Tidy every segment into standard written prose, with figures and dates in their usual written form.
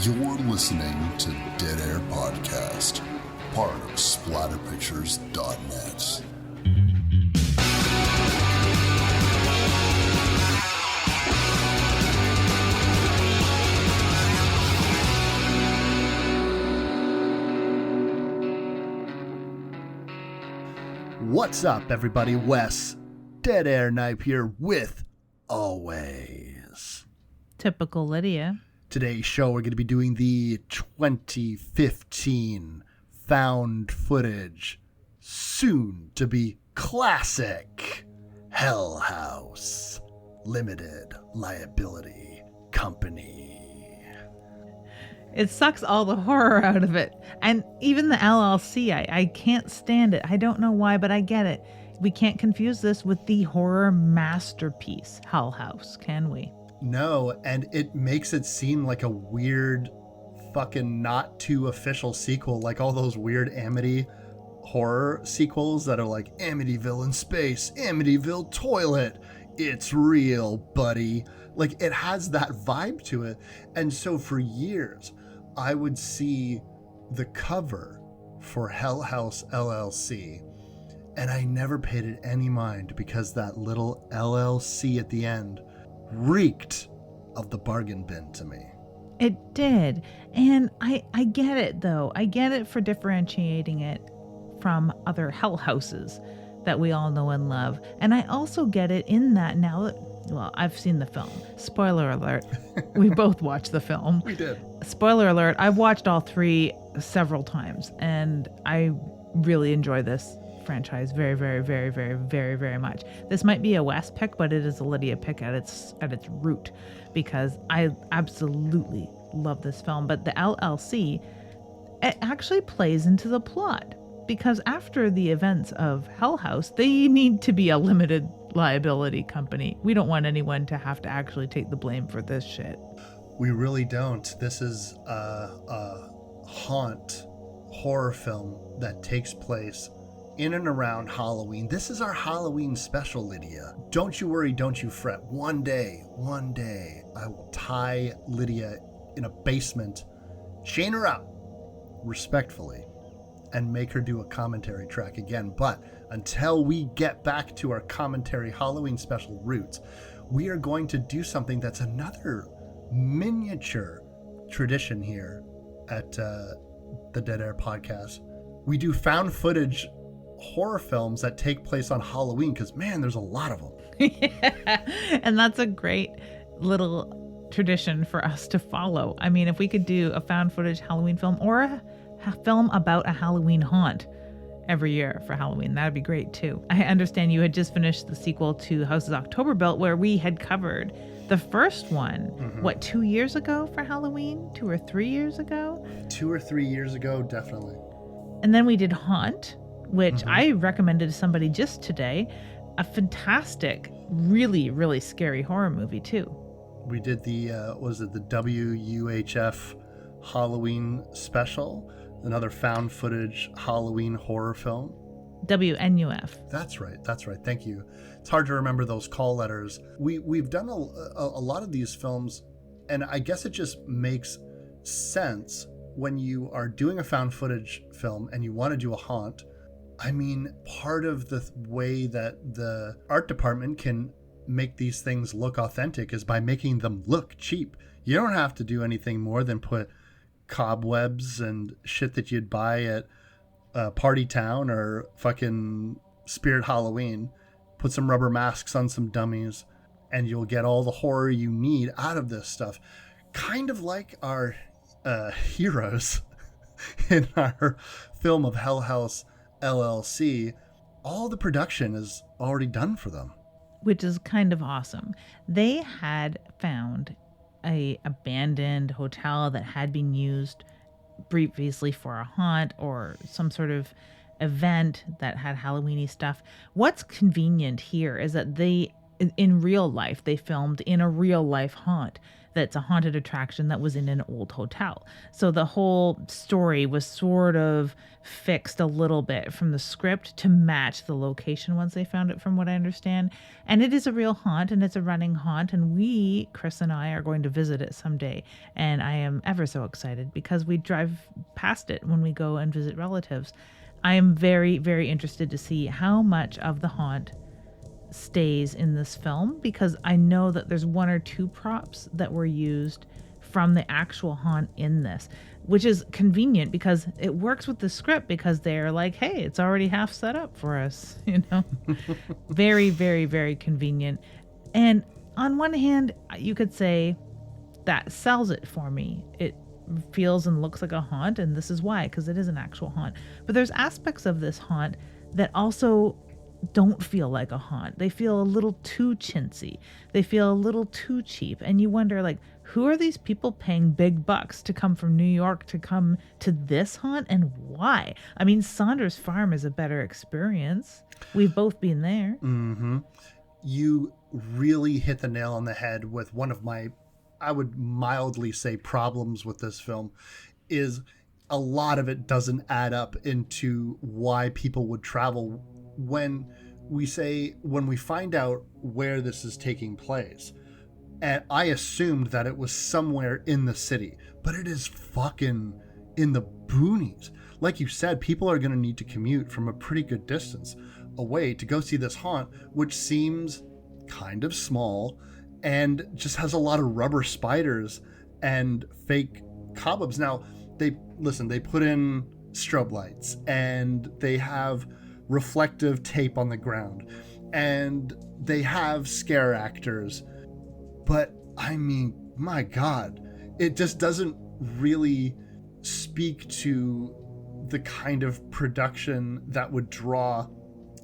You're listening to Dead Air Podcast, part of SplatterPictures.net. What's up, everybody? Wes, Dead Air Knife here with always typical Lydia. Today's show, we're going to be doing the 2015 found footage, soon to be classic Hell House Limited Liability Company. It sucks all the horror out of it. And even the LLC, I can't stand it. I don't know why, but I get it. We can't confuse this with the horror masterpiece, Hell House, can we? No, and it makes it seem like a weird fucking not too official sequel, like all those weird Amity horror sequels that are like Amityville in space, Amityville toilet, it's real, buddy. Like, it has that vibe to it. And so for years, I would see the cover for Hell House LLC, and I never paid it any mind because that little LLC at the end reeked of the bargain bin to me. It did. And I get it, though. I get it for differentiating it from other Hell Houses that we all know and love. And I also get it in that now that, well, I've seen the film. Spoiler alert. We both watched the film. We did. Spoiler alert. I've watched all three several times, and I really enjoy this franchise very, very, very, very, very, very much. This might be a Wes pick, but it is a Lydia pick at its root, because I absolutely love this film. But the LLC, it actually plays into the plot, because after the events of Hell House, they need to be a limited liability company. We don't want anyone to have to actually take the blame for this shit. We really don't. This is a haunt horror film that takes place in and around Halloween. This is our Halloween special, Lydia. Don't you worry, don't you fret. One day, I will tie Lydia in a basement, chain her up respectfully, and make her do a commentary track again. But until we get back to our commentary Halloween special roots, we are going to do something that's another miniature tradition here at the Dead Air Podcast. We do found footage horror films that take place on Halloween, because man, there's a lot of them. Yeah. And that's a great little tradition for us to follow. I mean, if we could do a found footage Halloween film or a film about a Halloween haunt every year for Halloween, that'd be great too. I understand you had just finished the sequel to House's October Built, where we had covered the first one, 2 years ago for Halloween? 2 or 3 years ago? 2 or 3 years ago, definitely. And then we did Haunt, which I recommended to somebody just today. A fantastic, really, really scary horror movie too. We did the the WUHF Halloween special, another found footage Halloween horror film. WNUF. That's right. Thank you. It's hard to remember those call letters. We've done a lot of these films, and I guess it just makes sense when you are doing a found footage film and you want to do a haunt. I mean, part of the way that the art department can make these things look authentic is by making them look cheap. You don't have to do anything more than put cobwebs and shit that you'd buy at Party Town or fucking Spirit Halloween. Put some rubber masks on some dummies, and you'll get all the horror you need out of this stuff. Kind of like our heroes in our film of Hell House LLC. All the production is already done for them, which is kind of awesome. They had found a abandoned hotel that had been used previously for a haunt or some sort of event that had Halloweeny stuff. What's convenient here is that they in real life. They filmed in a real life haunt that's a haunted attraction that was in an old hotel. So the whole story was sort of fixed a little bit from the script to match the location once they found it, from what I understand. And it is a real haunt, and it's a running haunt, and we, Chris and I, are going to visit it someday. And I am ever so excited because we drive past it when we go and visit relatives. I am very, very interested to see how much of the haunt stays in this film, because I know that there's one or two props that were used from the actual haunt in this, which is convenient because it works with the script, because they're like, hey, it's already half set up for us, you know. Very, very, very convenient. And on one hand, you could say that sells it for me. It feels and looks like a haunt, and this is why, because it is an actual haunt. But there's aspects of this haunt that also don't feel like a haunt. They feel a little too chintzy. They feel a little too cheap. And you wonder, like, who are these people paying big bucks to come from New York to come to this haunt, and why? I mean, Saunders Farm is a better experience. We've both been there. Mm-hmm. You really hit the nail on the head with one of my, I would mildly say, problems with this film, is a lot of it doesn't add up into why people would travel. When we find out where this is taking place, and I assumed that it was somewhere in the city, but it is fucking in the boonies. Like you said, people are going to need to commute from a pretty good distance away to go see this haunt, which seems kind of small and just has a lot of rubber spiders and fake cobwebs. Now, they put in strobe lights, and they have reflective tape on the ground, and they have scare actors, but I mean, my God, it just doesn't really speak to the kind of production that would draw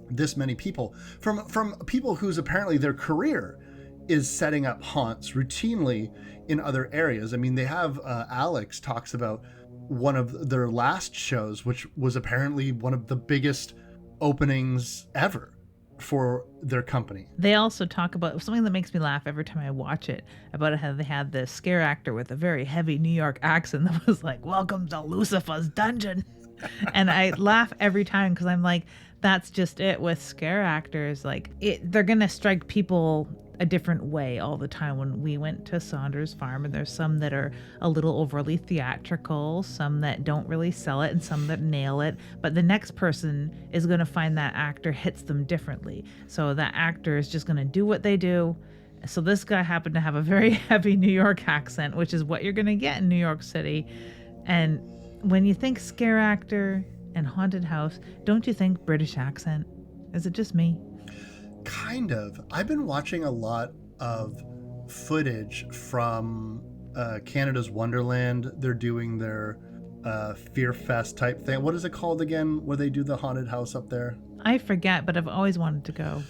this many people from people whose apparently their career is setting up haunts routinely in other areas. I mean, they have Alex talks about one of their last shows, which was apparently one of the biggest openings ever for their company. They also talk about something that makes me laugh every time I watch it, about how they had this scare actor with a very heavy New York accent that was like, "Welcome to Lucifer's dungeon." And I laugh every time, because I'm like, that's just it with scare actors. Like, they're going to strike people a different way all the time. When we went to Saunders Farm, and there's some that are a little overly theatrical, some that don't really sell it, and some that nail it, but the next person is going to find that actor hits them differently. So that actor is just going to do what they do. So this guy happened to have a very heavy New York accent, which is what you're going to get in New York City. And when you think scare actor and haunted house, don't you think British accent? Is it just me? Kind of. I've been watching a lot of footage from Canada's Wonderland. They're doing their Fear Fest type thing. What is it called again, where they do the haunted house up there? I forget, but I've always wanted to go.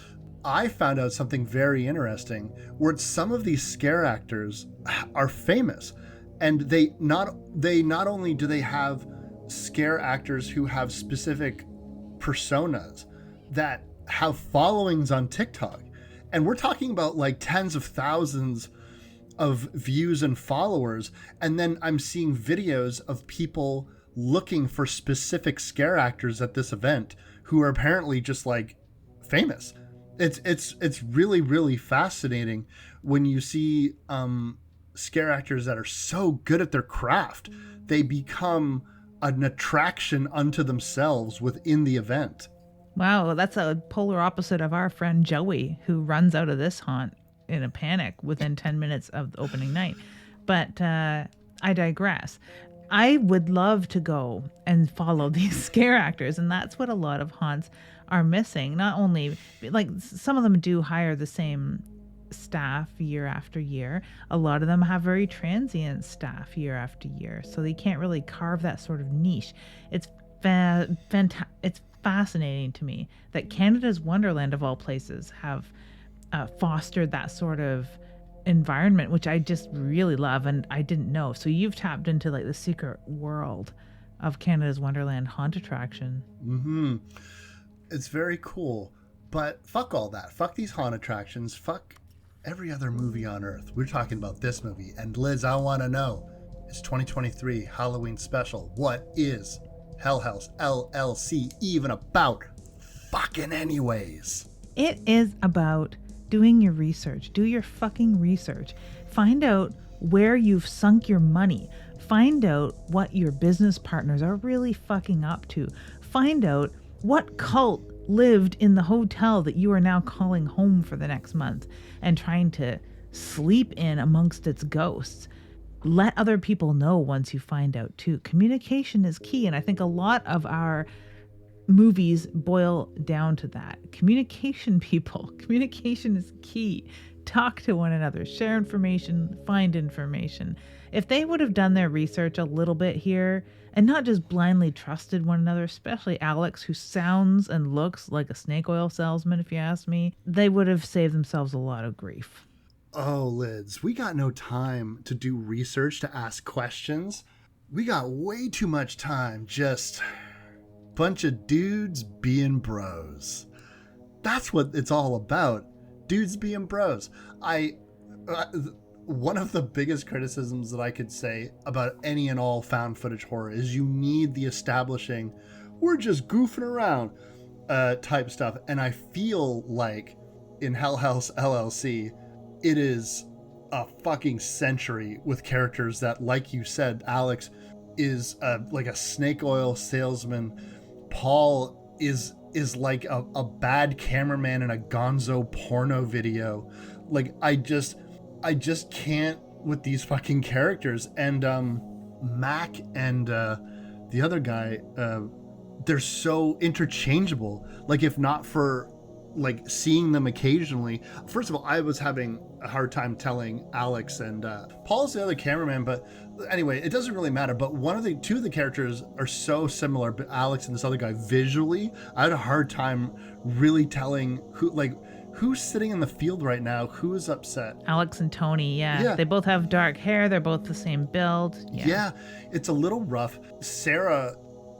I found out something very interesting, where some of these scare actors are famous, and they not only do they have scare actors who have specific personas that have followings on TikTok, and we're talking about like tens of thousands of views and followers, and then I'm seeing videos of people looking for specific scare actors at this event who are apparently just like famous. It's really, really fascinating when you see scare actors that are so good at their craft, they become an attraction unto themselves within the event. Wow, that's a polar opposite of our friend Joey, who runs out of this haunt in a panic within 10 minutes of the opening night. But I digress. I would love to go and follow these scare actors, and that's what a lot of haunts are missing. Not only, like, some of them do hire the same staff year after year. A lot of them have very transient staff year after year, so they can't really carve that sort of niche. It's it's fascinating to me that Canada's Wonderland, of all places, have fostered that sort of environment, which I just really love, and I didn't know. So you've tapped into like the secret world of Canada's Wonderland haunt attraction. Mm-hmm. It's very cool. But fuck all that. Fuck these haunt attractions. Fuck every other movie on Earth. We're talking about this movie. And Liz, I want to know, it's 2023 Halloween special. What is House LLC even about? Fucking anyways. It is about doing your research. Do your fucking research. Find out where you've sunk your money. Find out what your business partners are really fucking up to. Find out what cult lived in the hotel that you are now calling home for the next month and trying to sleep in amongst its ghosts. Let other people know once you find out too. Communication is key, and I think a lot of our movies boil down to that. Communication, people. Communication is key. Talk to one another, share information, find information. If they would have done their research a little bit here and not just blindly trusted one another, especially Alex, who sounds and looks like a snake oil salesman, if you ask me, they would have saved themselves a lot of grief. Oh, Lids, we got no time to do research, to ask questions. We got way too much time just bunch of dudes being bros. That's what it's all about. Dudes being bros. One of the biggest criticisms that I could say about any and all found footage horror is you need the establishing, we're just goofing around type stuff. And I feel like in House LLC, it is a fucking century with characters that, like you said, Alex is like a snake oil salesman. Paul is like a bad cameraman in a gonzo porno video. Like, I just can't with these fucking characters. And Mac and the other guy, they're so interchangeable. Like, if not for like seeing them occasionally. First of all, I was having a hard time telling Alex and Paul's the other cameraman, but anyway, it doesn't really matter. But two of the characters are so similar, but Alex and this other guy visually, I had a hard time really telling who's sitting in the field right now, who is upset. Alex and Tony, yeah. They both have dark hair. They're both the same build. Yeah, it's a little rough. Sarah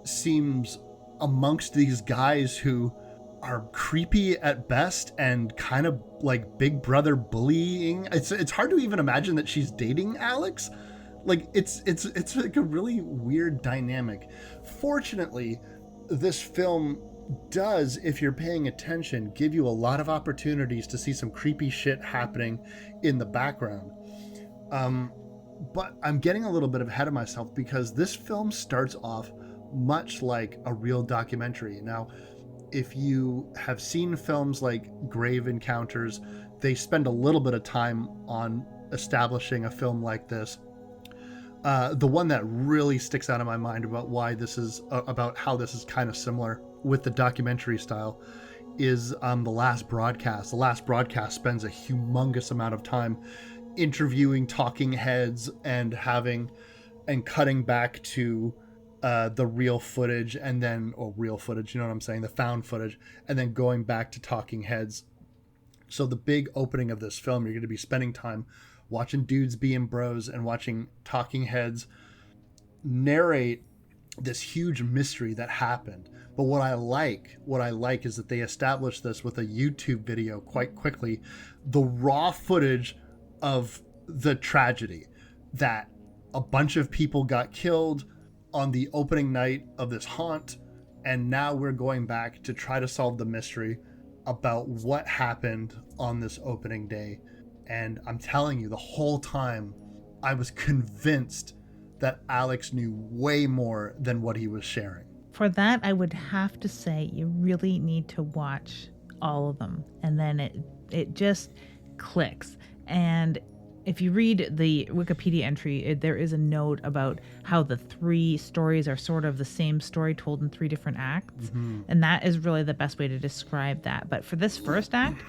seems amongst these guys who are creepy at best and kind of like big brother bullying. It's hard to even imagine that she's dating Alex. Like, it's like a really weird dynamic. Fortunately, this film does, if you're paying attention, give you a lot of opportunities to see some creepy shit happening in the background. But I'm getting a little bit ahead of myself because this film starts off much like a real documentary. Now, if you have seen films like Grave Encounters, they spend a little bit of time on establishing a film like this. The one that really sticks out in my mind about why this is about how this is kind of similar with the documentary style is The Last Broadcast. The Last Broadcast spends a humongous amount of time interviewing talking heads and cutting back to the real footage, and then, real footage, you know what I'm saying, the found footage, and then going back to talking heads. So the big opening of this film, you're going to be spending time watching dudes being bros and watching talking heads narrate this huge mystery that happened. But what I like is that they established this with a YouTube video quite quickly, the raw footage of the tragedy, that a bunch of people got killed on the opening night of this haunt, and now we're going back to try to solve the mystery about what happened on this opening day. And I'm telling you, the whole time I was convinced that Alex knew way more than what he was sharing. For that, I would have to say you really need to watch all of them, and then it just clicks. And if you read the Wikipedia entry, there is a note about how the three stories are sort of the same story told in three different acts. Mm-hmm. And that is really the best way to describe that. But for this first act,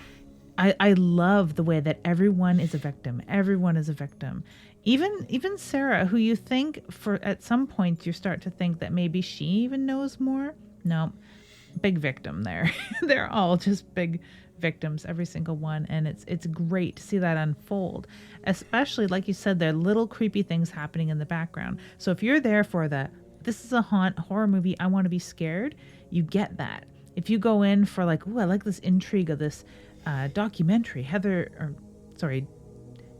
I love the way that everyone is a victim. Everyone is a victim. Even Sarah, who you think at some point you start to think that maybe she even knows more. No, big victim there. They're all just big victims, every single one, and it's great to see that unfold, especially like you said, there are little creepy things happening in the background. So if you're there for this is a haunt horror movie, I want to be scared, you get that. if you go in for like, oh, I like this intrigue of this documentary,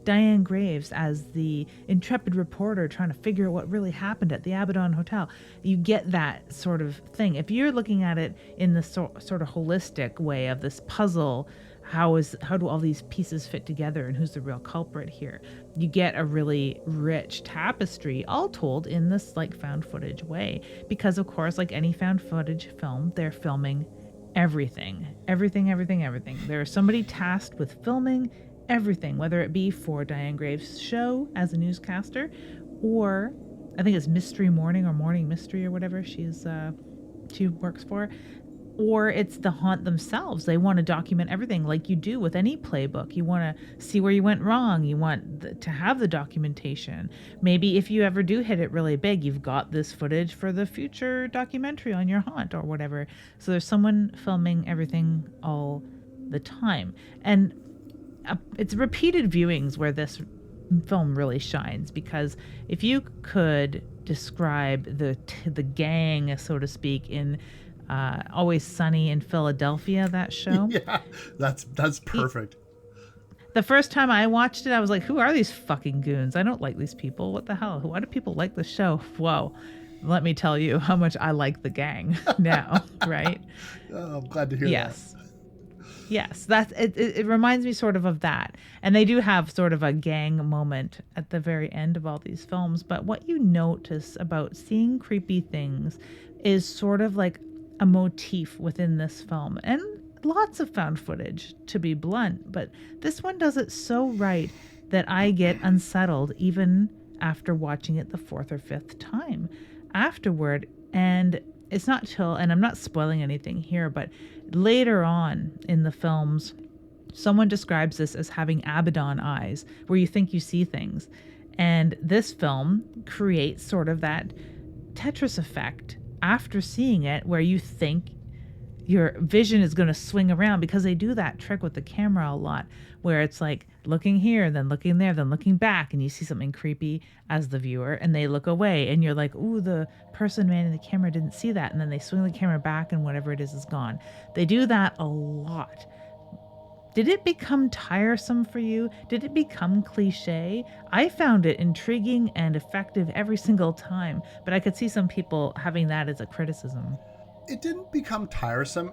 Diane Graves as the intrepid reporter trying to figure out what really happened at the Abbadon Hotel. You get that sort of thing. If you're looking at it in the sort of holistic way of this puzzle, how do all these pieces fit together and who's the real culprit here? You get a really rich tapestry all told in this like found footage way. Because of course, like any found footage film, they're filming everything. There's somebody tasked with filming everything, whether it be for Diane Graves' show as a newscaster, or I think it's Mystery Morning or Morning Mystery or whatever she works for, or it's the haunt themselves. They want to document everything like you do with any playbook. You want to see where you went wrong. You want to have the documentation. Maybe if you ever do hit it really big, you've got this footage for the future documentary on your haunt or whatever. So there's someone filming everything all the time. And it's repeated viewings where this film really shines, because if you could describe the gang, so to speak, in Always Sunny in Philadelphia, that show. Yeah, that's perfect. The first time I watched it, I was like, who are these fucking goons? I don't like these people. What the hell? Why do people like the show? Whoa. Let me tell you how much I like the gang now, right? Oh, I'm glad to hear that. Yes, that's it. It reminds me sort of that. And they do have sort of a gang moment at the very end of all these films. But what you notice about seeing creepy things is sort of like a motif within this film. And lots of found footage, to be blunt. But this one does it so right that I get unsettled even after watching it the fourth or fifth time afterward. And it's not till, and I'm not spoiling anything here, but later on in the films, someone describes this as having Abbadon eyes, where you think you see things. And this film creates sort of that Tetris effect after seeing it, where you think your vision is going to swing around, because they do that trick with the camera a lot, where it's like looking here, then looking there, then looking back, and you see something creepy as the viewer, and they look away, and you're like, ooh, the person manning the camera didn't see that, and then they swing the camera back, and whatever it is gone. They do that a lot. Did it become tiresome for you? Did it become cliche? I found it intriguing and effective every single time, but I could see some people having that as a criticism. It didn't become tiresome.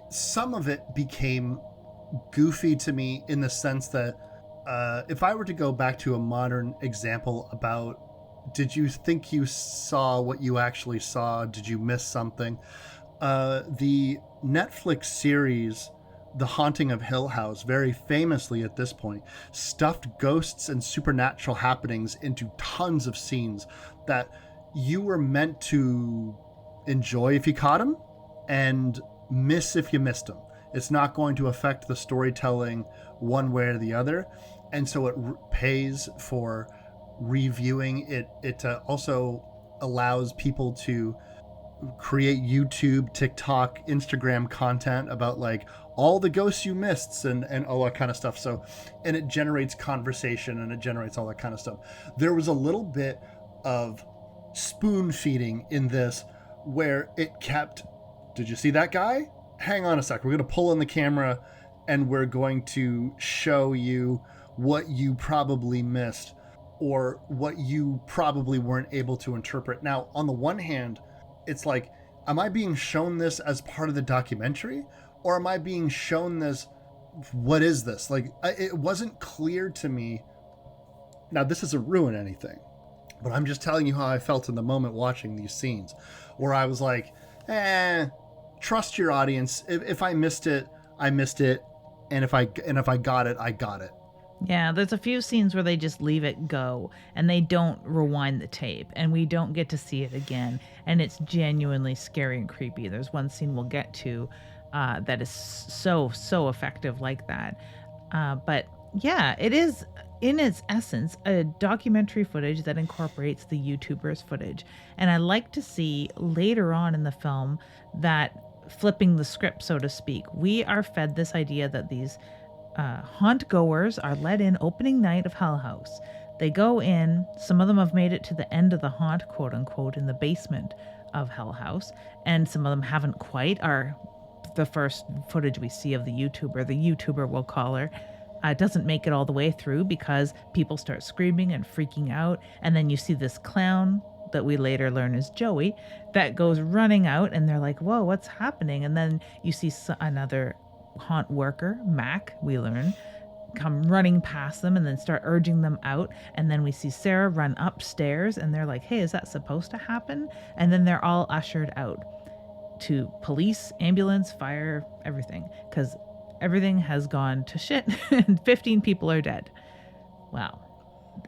Some of it became goofy to me, in the sense that if I were to go back to a modern example about, did you think you saw what you actually saw? Did you miss something? The Netflix series The Haunting of Hill House, very famously at this point, stuffed ghosts and supernatural happenings into tons of scenes that you were meant to enjoy if you caught them and miss if you missed them. It's not going to affect the storytelling one way or the other. And so it pays for reviewing it. It also allows people to create YouTube, TikTok, Instagram content about like all the ghosts you missed and all that kind of stuff. So, and it generates conversation and it generates all that kind of stuff. There was a little bit of spoon feeding in this, where it kept, did you see that guy? Hang on a sec. We're going to pull in the camera and we're going to show you what you probably missed or what you probably weren't able to interpret. Now, on the one hand, it's like, am I being shown this as part of the documentary, or am I being shown this? What is this? Like, it wasn't clear to me. Now, this doesn't ruin anything, but I'm just telling you how I felt in the moment watching these scenes, where I was like, trust your audience. If I missed it, I missed it. And if I got it, I got it. Yeah, there's a few scenes where they just leave it go and they don't rewind the tape and we don't get to see it again. And it's genuinely scary and creepy. There's one scene we'll get to that is so effective like that. But yeah, it is in its essence a documentary footage that incorporates the YouTubers' footage. And I like to see later on in the film that flipping the script, so to speak. We are fed this idea that these haunt goers are let in opening night of Hell House. They go in, some of them have made it to the end of the haunt, quote unquote, in the basement of Hell House, and some of them haven't quite. Are the first footage we see of the YouTuber we'll call her, doesn't make it all the way through because people start screaming and freaking out, and then you see this clown that we later learn is Joey that goes running out, and they're like, whoa, what's happening? And then you see another haunt worker, Mac, we learn, come running past them and then start urging them out. And then we see Sarah run upstairs, and they're like, hey, is that supposed to happen? And then they're all ushered out to police, ambulance, fire, everything, because everything has gone to shit and 15 people are dead. Wow.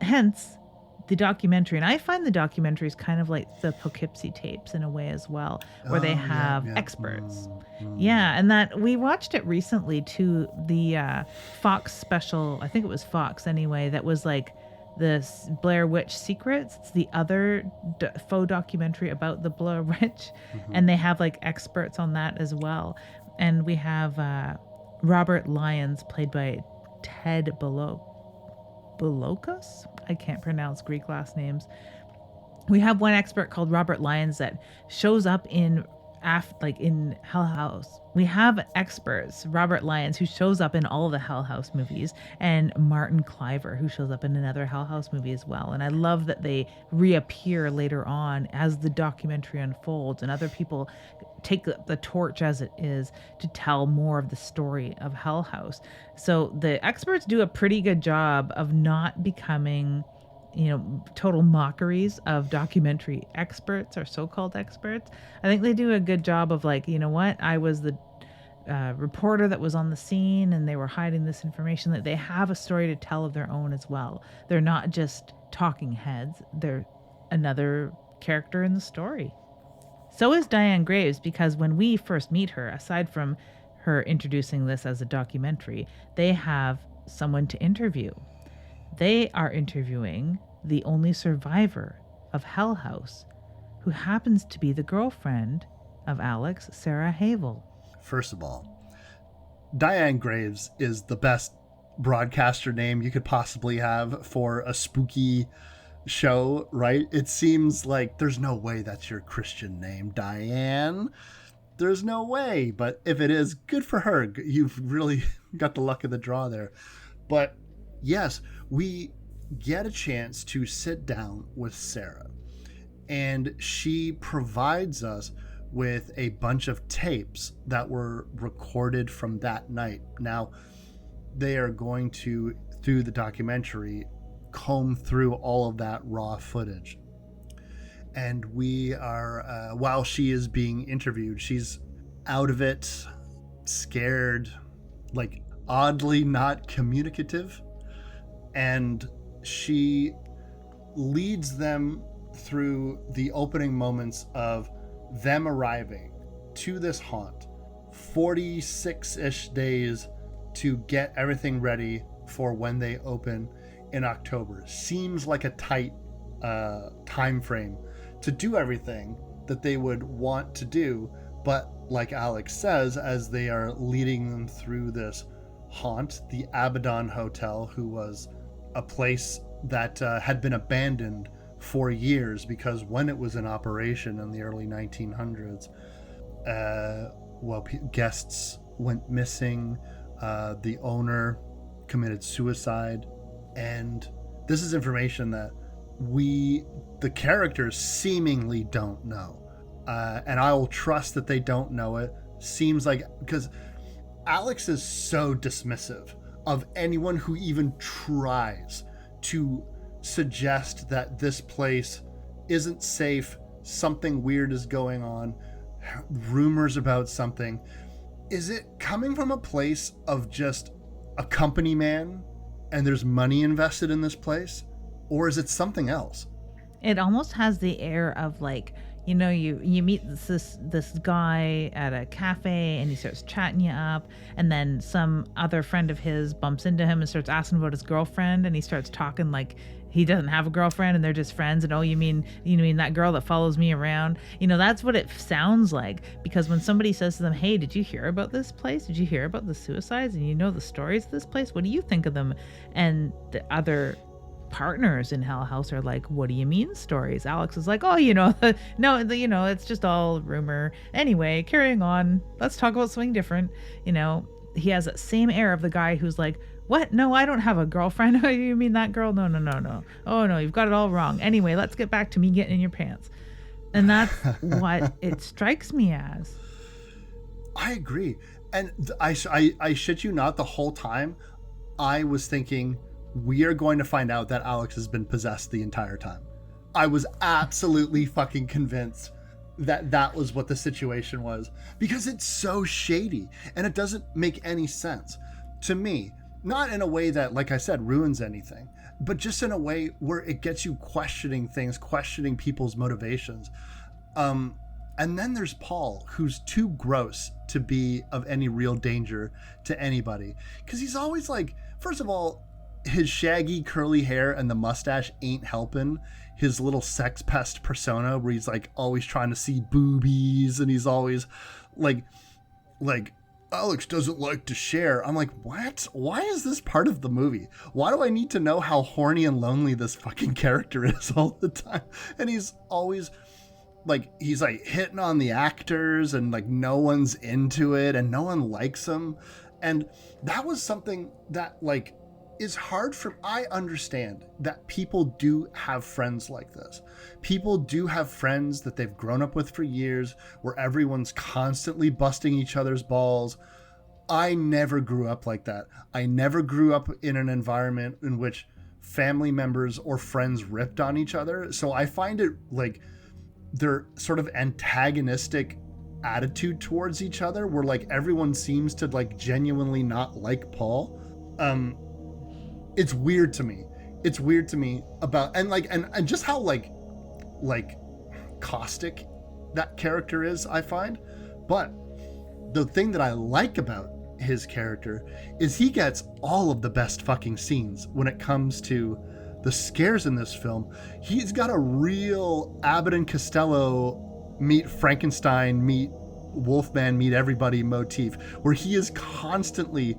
Hence the documentary. And I find the documentaries kind of like the Poughkeepsie tapes in a way as well, where they have experts. Yeah, and that we watched it recently too, the Fox special, I think it was Fox anyway, that was like the Blair Witch Secrets. It's the other faux documentary about the Blair Witch, and they have like experts on that as well. And we have Robert Lyons, played by Ted Bolokos. I can't pronounce Greek last names. We have one expert called Robert Lyons that shows up in in Hell House. We have experts, Robert Lyons, who shows up in all the Hell House movies, and Martin Cliver, who shows up in another Hell House movie as well. And I love that they reappear later on as the documentary unfolds, and other people take the torch as it is to tell more of the story of Hell House. So the experts do a pretty good job of not becoming, total mockeries of documentary experts or so-called experts. I think they do a good job of like, I was the reporter that was on the scene and they were hiding this information, that they have a story to tell of their own as well. They're not just talking heads. They're another character in the story. So is Diane Graves, because when we first meet her, aside from her introducing this as a documentary, they have someone to interview. They are interviewing the only survivor of Hell House, who happens to be the girlfriend of Alex, Sarah Havel. First of all, Diane Graves is the best broadcaster name you could possibly have for a spooky show, right? It seems like there's no way that's your Christian name, Diane. There's no way. But if it is, good for her. You've really got the luck of the draw there. But yes, we get a chance to sit down with Sarah, and she provides us with a bunch of tapes that were recorded from that night. Now, they are going to, through the documentary, comb through all of that raw footage. And we are, while she is being interviewed, she's out of it, scared, like oddly not communicative. And she leads them through the opening moments of them arriving to this haunt, 46-ish days to get everything ready for when they open in October. Seems like a tight time frame to do everything that they would want to do, but like Alex says, as they are leading them through this haunt, the Abbadon Hotel, who was a place that had been abandoned for years, because when it was in operation in the early 1900s, guests went missing, the owner committed suicide, and this is information that the characters seemingly don't know, and I will trust that they don't know it. Seems like, because Alex is so dismissive of anyone who even tries to suggest that this place isn't safe, something weird is going on, rumors about something. Is it coming from a place of just a company man and there's money invested in this place, or is it something else? It almost has the air of like, you meet this guy at a cafe and he starts chatting you up, and then some other friend of his bumps into him and starts asking about his girlfriend, and he starts talking like he doesn't have a girlfriend and they're just friends, and you mean that girl that follows me around? That's what it sounds like, because when somebody says to them, hey, did you hear about this place? Did you hear about the suicides? And the stories of this place? What do you think of them? And the other partners in Hell House are like, what do you mean stories? Alex is like, oh, no, it's just all rumor. Anyway, carrying on. Let's talk about something different. He has that same air of the guy who's like, what? No, I don't have a girlfriend. Oh, you mean that girl? No. Oh, no, you've got it all wrong. Anyway, let's get back to me getting in your pants. And that's what it strikes me as. I agree. And I shit you not, the whole time I was thinking, we are going to find out that Alex has been possessed the entire time. I was absolutely fucking convinced that was what the situation was, because it's so shady and it doesn't make any sense to me. Not in a way that, like I said, ruins anything, but just in a way where it gets you questioning things, questioning people's motivations. And then there's Paul, who's too gross to be of any real danger to anybody. Because he's always like, first of all, his shaggy curly hair and the mustache ain't helping his little sex pest persona, where he's like always trying to see boobies, and he's always like Alex doesn't like to share. I'm like, what? Why is this part of the movie? Why do I need to know how horny and lonely this fucking character is all the time? And he's always like, he's like hitting on the actors, and like no one's into it and no one likes him. And that was something that like is hard for, I understand that people do have friends like this. People do have friends that they've grown up with for years, where everyone's constantly busting each other's balls. I never grew up like that. I never grew up in an environment in which family members or friends ripped on each other. So I find it like their sort of antagonistic attitude towards each other, where like everyone seems to like genuinely not like Paul. It's weird to me. It's weird to me about, and just how like caustic that character is, I find. But the thing that I like about his character is he gets all of the best fucking scenes when it comes to the scares in this film. He's got a real Abbott and Costello meet Frankenstein, meet Wolfman, meet everybody motif, where he is constantly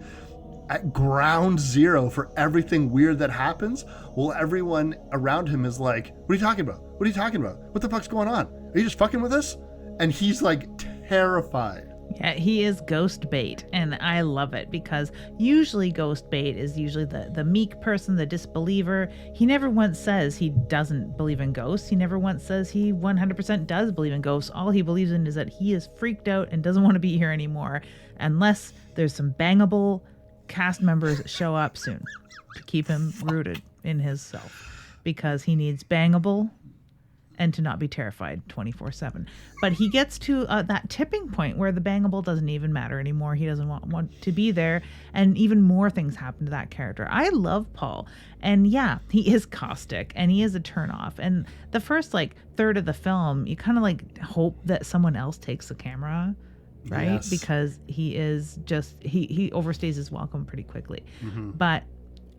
at ground zero for everything weird that happens, while everyone around him is like, what are you talking about? What are you talking about? What the fuck's going on? Are you just fucking with us? And he's like terrified. Yeah, he is ghost bait, and I love it, because usually ghost bait is usually the meek person, the disbeliever. He never once says he doesn't believe in ghosts. He never once says he 100% does believe in ghosts. All he believes in is that he is freaked out and doesn't want to be here anymore, unless there's some bangable cast members that show up soon to keep him rooted in his self, because he needs bangable and to not be terrified 24/7. But he gets to that tipping point where the bangable doesn't even matter anymore. He doesn't want to be there, and even more things happen to that character. I love Paul, and yeah, he is caustic and he is a turnoff. And the first like third of the film, you kind of like hope that someone else takes the camera, right? Yes. Because he is just he overstays his welcome pretty quickly. Mm-hmm. But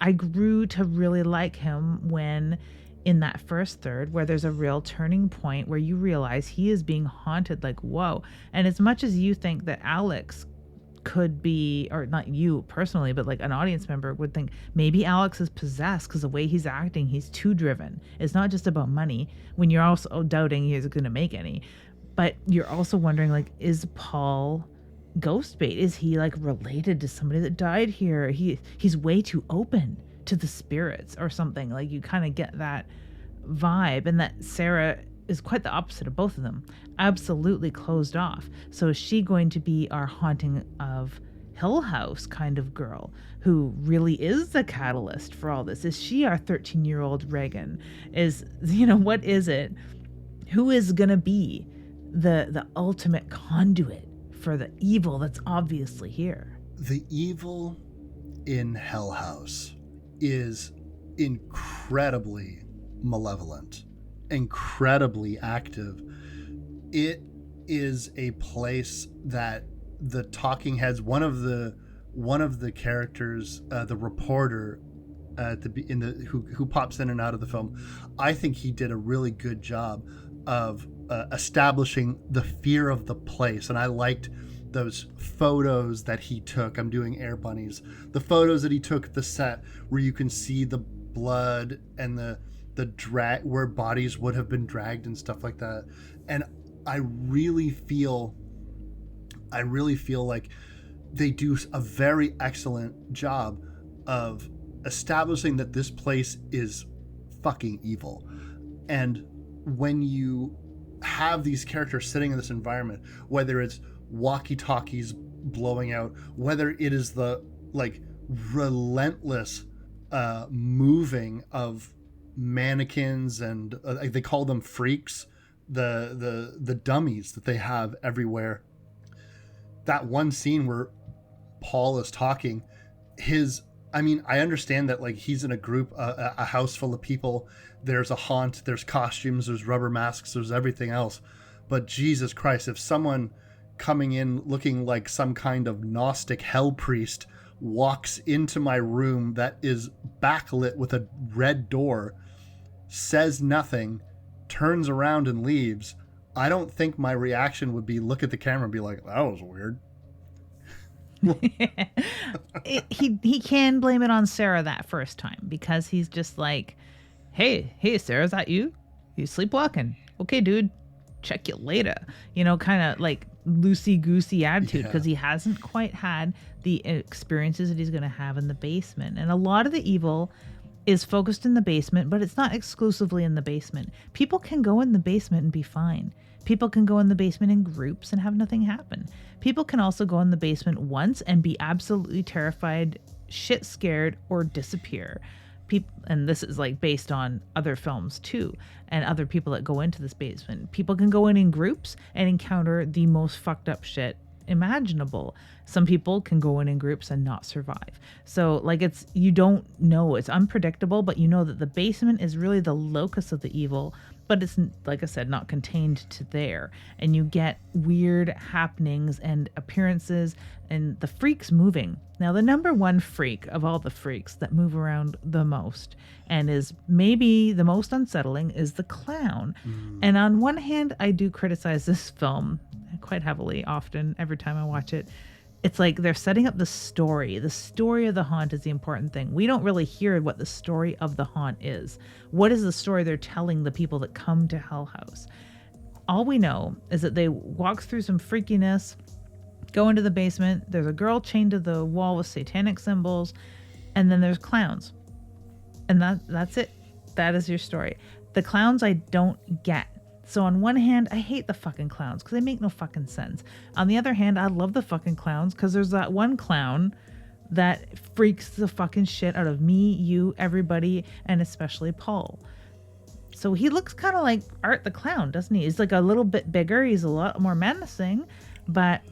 I grew to really like him when, in that first third, where there's a real turning point where you realize he is being haunted, like, whoa. And as much as you think that Alex could be, or not you personally, but like an audience member would think maybe Alex is possessed because the way he's acting, he's too driven. It's not just about money, when you're also doubting he's going to make any, but you're also wondering, like, is Paul ghost bait? Is he like related to somebody that died here? He's way too open to the spirits or something. Like, you kind of get that vibe, and that Sarah is quite the opposite of both of them. Absolutely closed off. So is she going to be our haunting of Hill House kind of girl who really is the catalyst for all this? Is she our 13-year-old Reagan? Is, what is it? Who is going to be the ultimate conduit for the evil that's obviously here? The evil in Hell House is incredibly malevolent, incredibly active. It is a place that the talking heads, one of the characters, the reporter who pops in and out of the film, I think he did a really good job of establishing the fear of the place. And I liked those photos that he took. I'm doing air bunnies. The photos that he took at the set, where you can see the blood and the drag where bodies would have been dragged and stuff like that. And I really feel like they do a very excellent job of establishing that this place is fucking evil. And when you have these characters sitting in this environment, whether it's walkie-talkies blowing out, whether it is the like relentless moving of mannequins and they call them freaks, the dummies that they have everywhere. That one scene where Paul is talking, I understand that like he's in a group, a house full of people. There's a haunt, there's costumes, there's rubber masks, there's everything else. But Jesus Christ, if someone coming in looking like some kind of Gnostic hell priest walks into my room that is backlit with a red door, says nothing, turns around and leaves, I don't think my reaction would be look at the camera and be like, that was weird. He can blame it on Sarah that first time because he's just like, hey Sarah, is that you sleepwalking? Okay dude, check you later, kind of like loosey goosey attitude, because he hasn't quite had the experiences that he's going to have in the basement. And a lot of the evil is focused in the basement, but it's not exclusively in the basement. People can go in the basement and be fine. People can go in the basement in groups and have nothing happen. People can also go in the basement once and be absolutely terrified, shit scared, or disappear. And this is like based on other films too, and other people that go into this basement. People can go in groups and encounter the most fucked up shit imaginable. Some people can go in groups and not survive. So like you don't know, it's unpredictable, but you know that the basement is really the locus of the evil, but it's, like I said, not contained to there. And you get weird happenings and appearances and the freaks moving. Now, the number one freak of all the freaks that move around the most and is maybe the most unsettling is the clown. And on one hand, I do criticize this film quite heavily, often, every time I watch it. It's like they're setting up the story. The story of the haunt is the important thing. We don't really hear what the story of the haunt is. What is the story they're telling the people that come to Hell House? All we know is that they walk through some freakiness, go into the basement. There's a girl chained to the wall with satanic symbols, and then there's clowns. And that's it. That is your story. The clowns I don't get. So on one hand, I hate the fucking clowns because they make no fucking sense. On the other hand, I love the fucking clowns because there's that one clown that freaks the fucking shit out of me, you, everybody, and especially Paul. So he looks kind of like Art the Clown, doesn't he? He's like a little bit bigger. He's a lot more menacing, but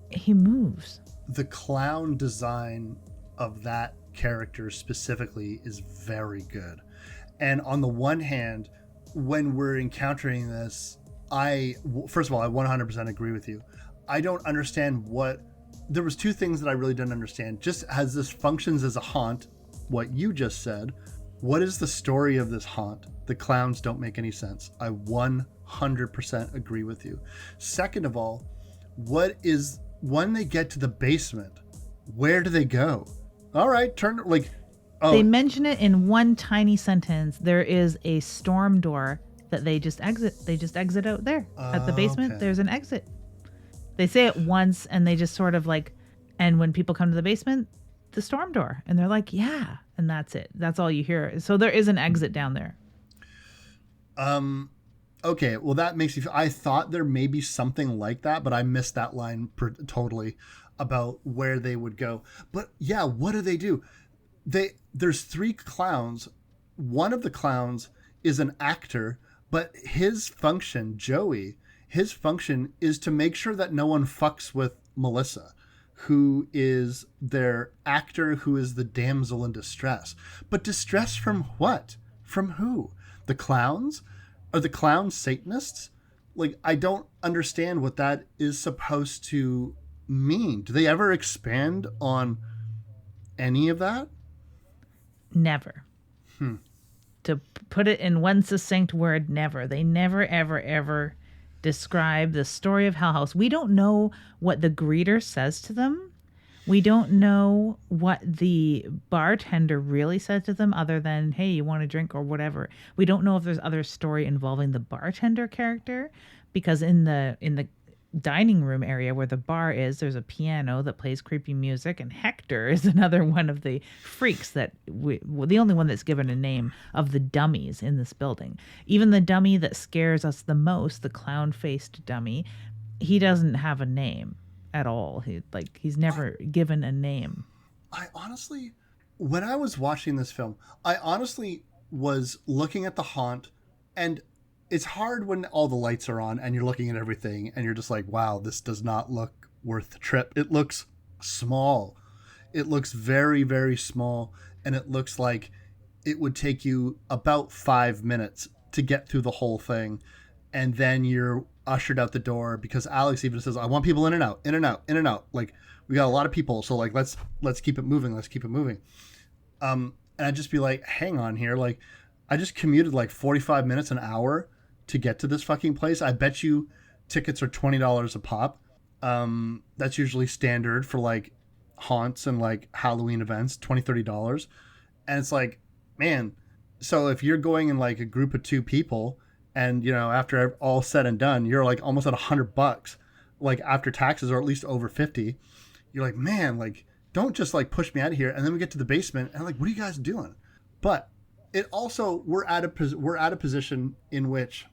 he moves. The clown design of that character specifically is very good. And on the one hand, when we're encountering this, first of all, I 100% agree with you. I don't understand there was two things that I really didn't understand. Just as this functions as a haunt, what you just said, what is the story of this haunt? The clowns don't make any sense. I 100% agree with you. Second of all, when they get to the basement, where do they go? All right, They mention it in one tiny sentence. There is a storm door that they just exit. They just exit out there at the basement. Okay. There's an exit. They say it once and they just sort of like, and when people come to the basement, the storm door, and they're like, yeah, and that's it. That's all you hear. So there is an exit down there. Okay. Well, that makes me I thought there may be something like that, but I missed that line totally about where they would go. But yeah, what do? There's three clowns. One of the clowns is an actor, but his function, Joey, his function is to make sure that no one fucks with Melissa, who is their actor, who is the damsel in distress. But distress from what? From who? The clowns? Are the clowns Satanists? Like, I don't understand what that is supposed to mean. Do they ever expand on any of that? Never. To put it in one succinct word, never. They never, ever, ever describe the story of Hell House. We don't know what the greeter says to them. We don't know what the bartender really said to them other than, hey, you want a drink or whatever. We don't know if there's other story involving the bartender character, because in the dining room area where the bar is, there's a piano that plays creepy music, and Hector is another one of the freaks that the only one that's given a name of the dummies in this building. Even the dummy that scares us the most, the clown-faced dummy, he doesn't have a name at all. He's never given a name. I honestly, when I was watching this film, I honestly was looking at the haunt, and it's hard when all the lights are on and you're looking at everything and you're just like, wow, this does not look worth the trip. It looks small. It looks very, very small, and it looks like it would take you about 5 minutes to get through the whole thing, and then you're ushered out the door, because Alex even says, I want people in and out, in and out, in and out. Like, we got a lot of people, so like let's keep it moving. Let's keep it moving. And I'd just be like, hang on here. Like, I just commuted like 45 minutes, an hour to get to this fucking place. I bet you tickets are $20 a pop. That's usually standard for like haunts and like Halloween events, $20-$30. And it's like, man, so if you're going in like a group of 2 people, and, you know, after all said and done, you're like almost at $100, like after taxes, or at least over 50. You're like, man, like, don't just like push me out of here. And then we get to the basement and I'm like, what are you guys doing? But it also, we're at a position in which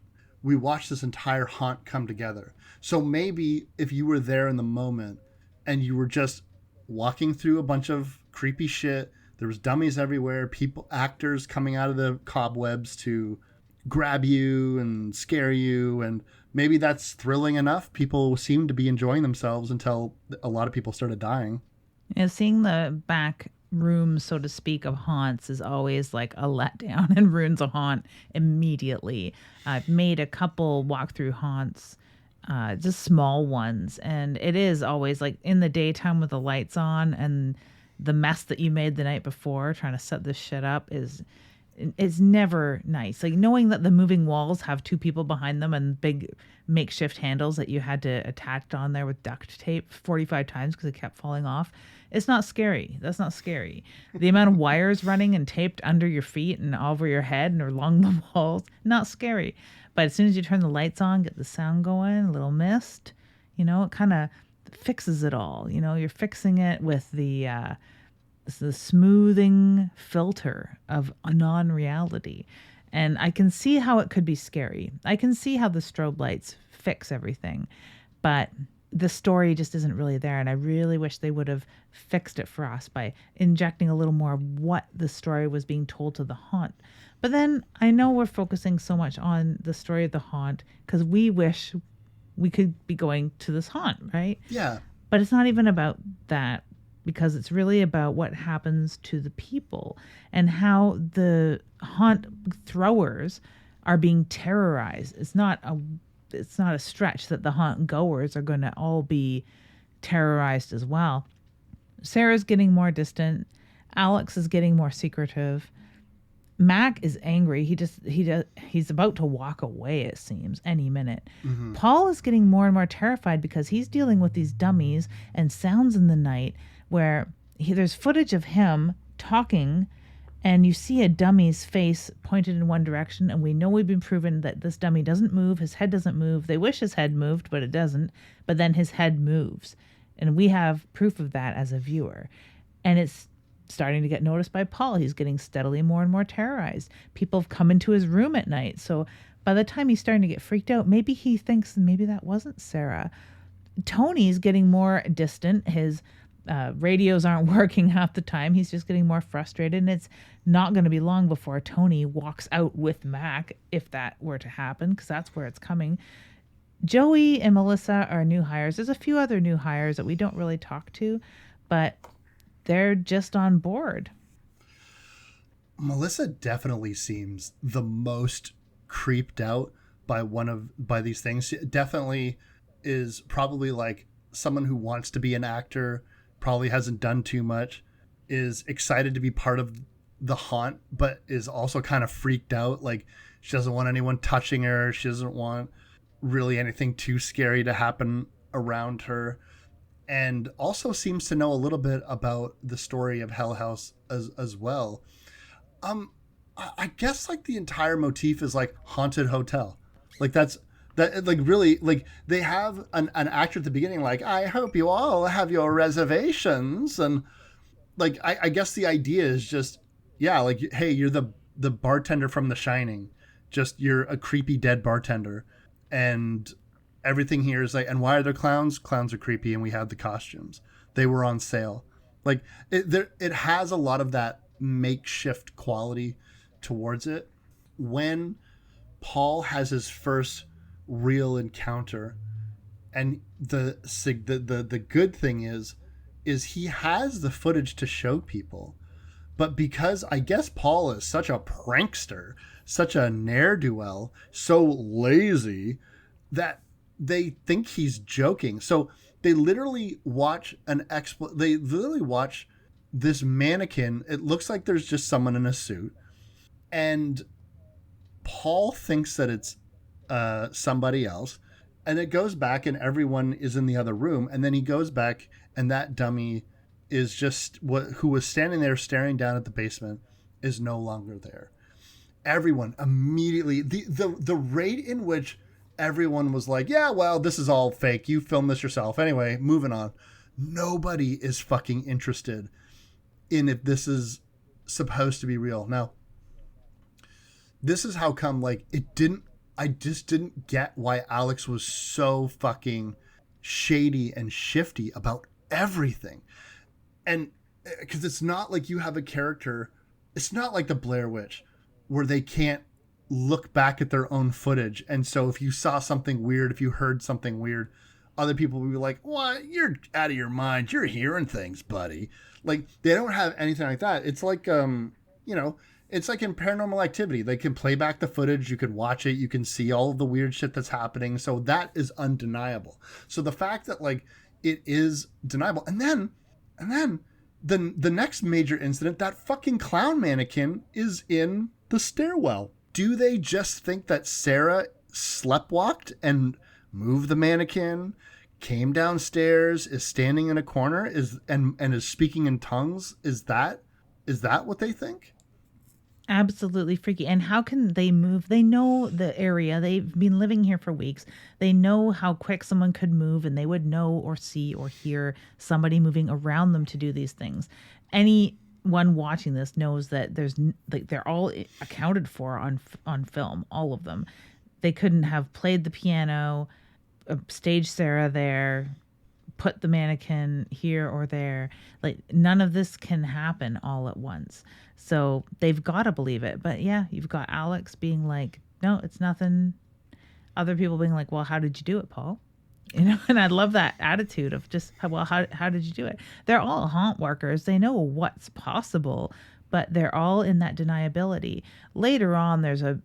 we watch this entire haunt come together. So maybe if you were there in the moment and you were just walking through a bunch of creepy shit, there was dummies everywhere, actors coming out of the cobwebs to grab you and scare you, and maybe that's thrilling enough. People seem to be enjoying themselves until a lot of people started dying. Yeah, seeing the back room, so to speak, of haunts is always like a letdown and ruins a haunt immediately. I've made a couple walkthrough haunts, just small ones, and it is always like in the daytime with the lights on, and the mess that you made the night before trying to set this shit up is never nice. Like, knowing that the moving walls have 2 people behind them and big makeshift handles that you had to attach on there with duct tape 45 times because it kept falling off. It's not scary. That's not scary. The amount of wires running and taped under your feet and over your head and along the walls, not scary. But as soon as you turn the lights on, get the sound going, a little mist, you know, it kind of fixes it all. You know, you're fixing it with the smoothing filter of a non-reality. And I can see how it could be scary. I can see how the strobe lights fix everything, but the story just isn't really there. And I really wish they would have fixed it for us by injecting a little more of what the story was being told to the haunt. But then I know we're focusing so much on the story of the haunt because we wish we could be going to this haunt, right? Yeah. But it's not even about that, because it's really about what happens to the people and how the haunt throwers are being terrorized. It's not a stretch that the haunt goers are going to all be terrorized as well. Sarah's getting more distant. Alex is getting more secretive. Mac is angry. He's about to walk away, it seems, any minute. Mm-hmm. Paul is getting more and more terrified because he's dealing with these dummies and sounds in the night where there's footage of him talking, and you see a dummy's face pointed in one direction, and we know we've been proven that this dummy doesn't move. His head doesn't move. They wish his head moved, but it doesn't. But then his head moves, and we have proof of that as a viewer. And it's starting to get noticed by Paul. He's getting steadily more and more terrorized. People have come into his room at night. So by the time he's starting to get freaked out, maybe he thinks maybe that wasn't Sarah. Tony's getting more distant. His radios aren't working half the time. He's just getting more frustrated. And it's not going to be long before Tony walks out with Mac, if that were to happen, because that's where it's coming. Joey and Melissa are new hires. There's a few other new hires that we don't really talk to, but they're just on board. Melissa definitely seems the most creeped out by these things. She definitely is probably like someone who wants to be an actor, probably hasn't done too much, is excited to be part of the haunt, but is also kind of freaked out. Like, she doesn't want anyone touching her. She doesn't want really anything too scary to happen around her. and also seems to know a little bit about the story of Hell House as well. I guess like the entire motif is like haunted hotel. Like that like really like they have an actor at the beginning like, I hope you all have your reservations, and like I guess the idea is just, yeah, like, hey, you're the bartender from The Shining, just you're a creepy dead bartender, and everything here is like, and why are there clowns? Clowns are creepy, and we had the costumes. They were on sale. Like it has a lot of that makeshift quality towards it. When Paul has his first real encounter, and the good thing is he has the footage to show people, but because I guess Paul is such a prankster, such a ne'er-do-well, so lazy, that they think he's joking. So they literally watch they literally watch this mannequin. It looks like there's just someone in a suit, and Paul thinks that it's somebody else, and it goes back and everyone is in the other room, and then he goes back and that dummy is just who was standing there staring down at the basement is no longer there. Everyone immediately, the rate in which everyone was like, yeah, well, this is all fake, you filmed this yourself anyway, moving on. Nobody is fucking interested in if this is supposed to be real. Now, this is how come, like, I just didn't get why Alex was so fucking shady and shifty about everything. And because it's not like you have a character, it's not like the Blair Witch where they can't look back at their own footage. And so if you saw something weird, if you heard something weird, other people would be like, what? You're out of your mind. You're hearing things, buddy. Like, they don't have anything like that. It's like, it's like in Paranormal Activity. They can play back the footage. You can watch it. You can see all of the weird shit that's happening. So that is undeniable. So the fact that, like, it is deniable. And then the next major incident, that fucking clown mannequin is in the stairwell. Do they just think that Sarah sleptwalked and moved the mannequin, came downstairs, is standing in a corner, and is speaking in tongues? Is that what they think? Absolutely freaky. And how can they move? They know the area. They've been living here for weeks. They know how quick someone could move, and they would know or see or hear somebody moving around them to do these things. Anyone watching this knows that they're all accounted for on film, all of them. They couldn't have played the piano, staged Sarah there, put the mannequin here or there. Like, none of this can happen all at once. So they've got to believe it. But yeah, you've got Alex being like, no, it's nothing. Other people being like, well, how did you do it, Paul? And I love that attitude of just, well, how did you do it? They're all haunt workers. They know what's possible, but they're all in that deniability. Later on, there's a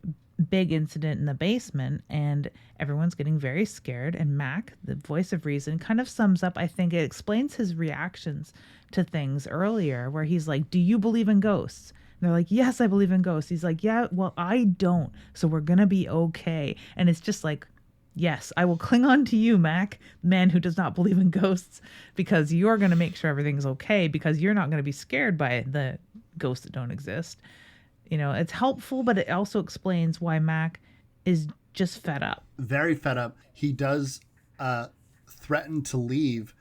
big incident in the basement, and everyone's getting very scared. And Mac, the voice of reason, kind of sums up, I think it explains his reactions to things earlier, where he's like, do you believe in ghosts? And they're like, yes, I believe in ghosts. He's like, yeah, well, I don't, so we're gonna be okay. And it's just like, yes, I will cling on to you, Mac, man who does not believe in ghosts, because you're gonna make sure everything's okay, because you're not gonna be scared by the ghosts that don't exist. It's helpful, but it also explains why Mac is just fed up. Very fed up. He does threaten to leave.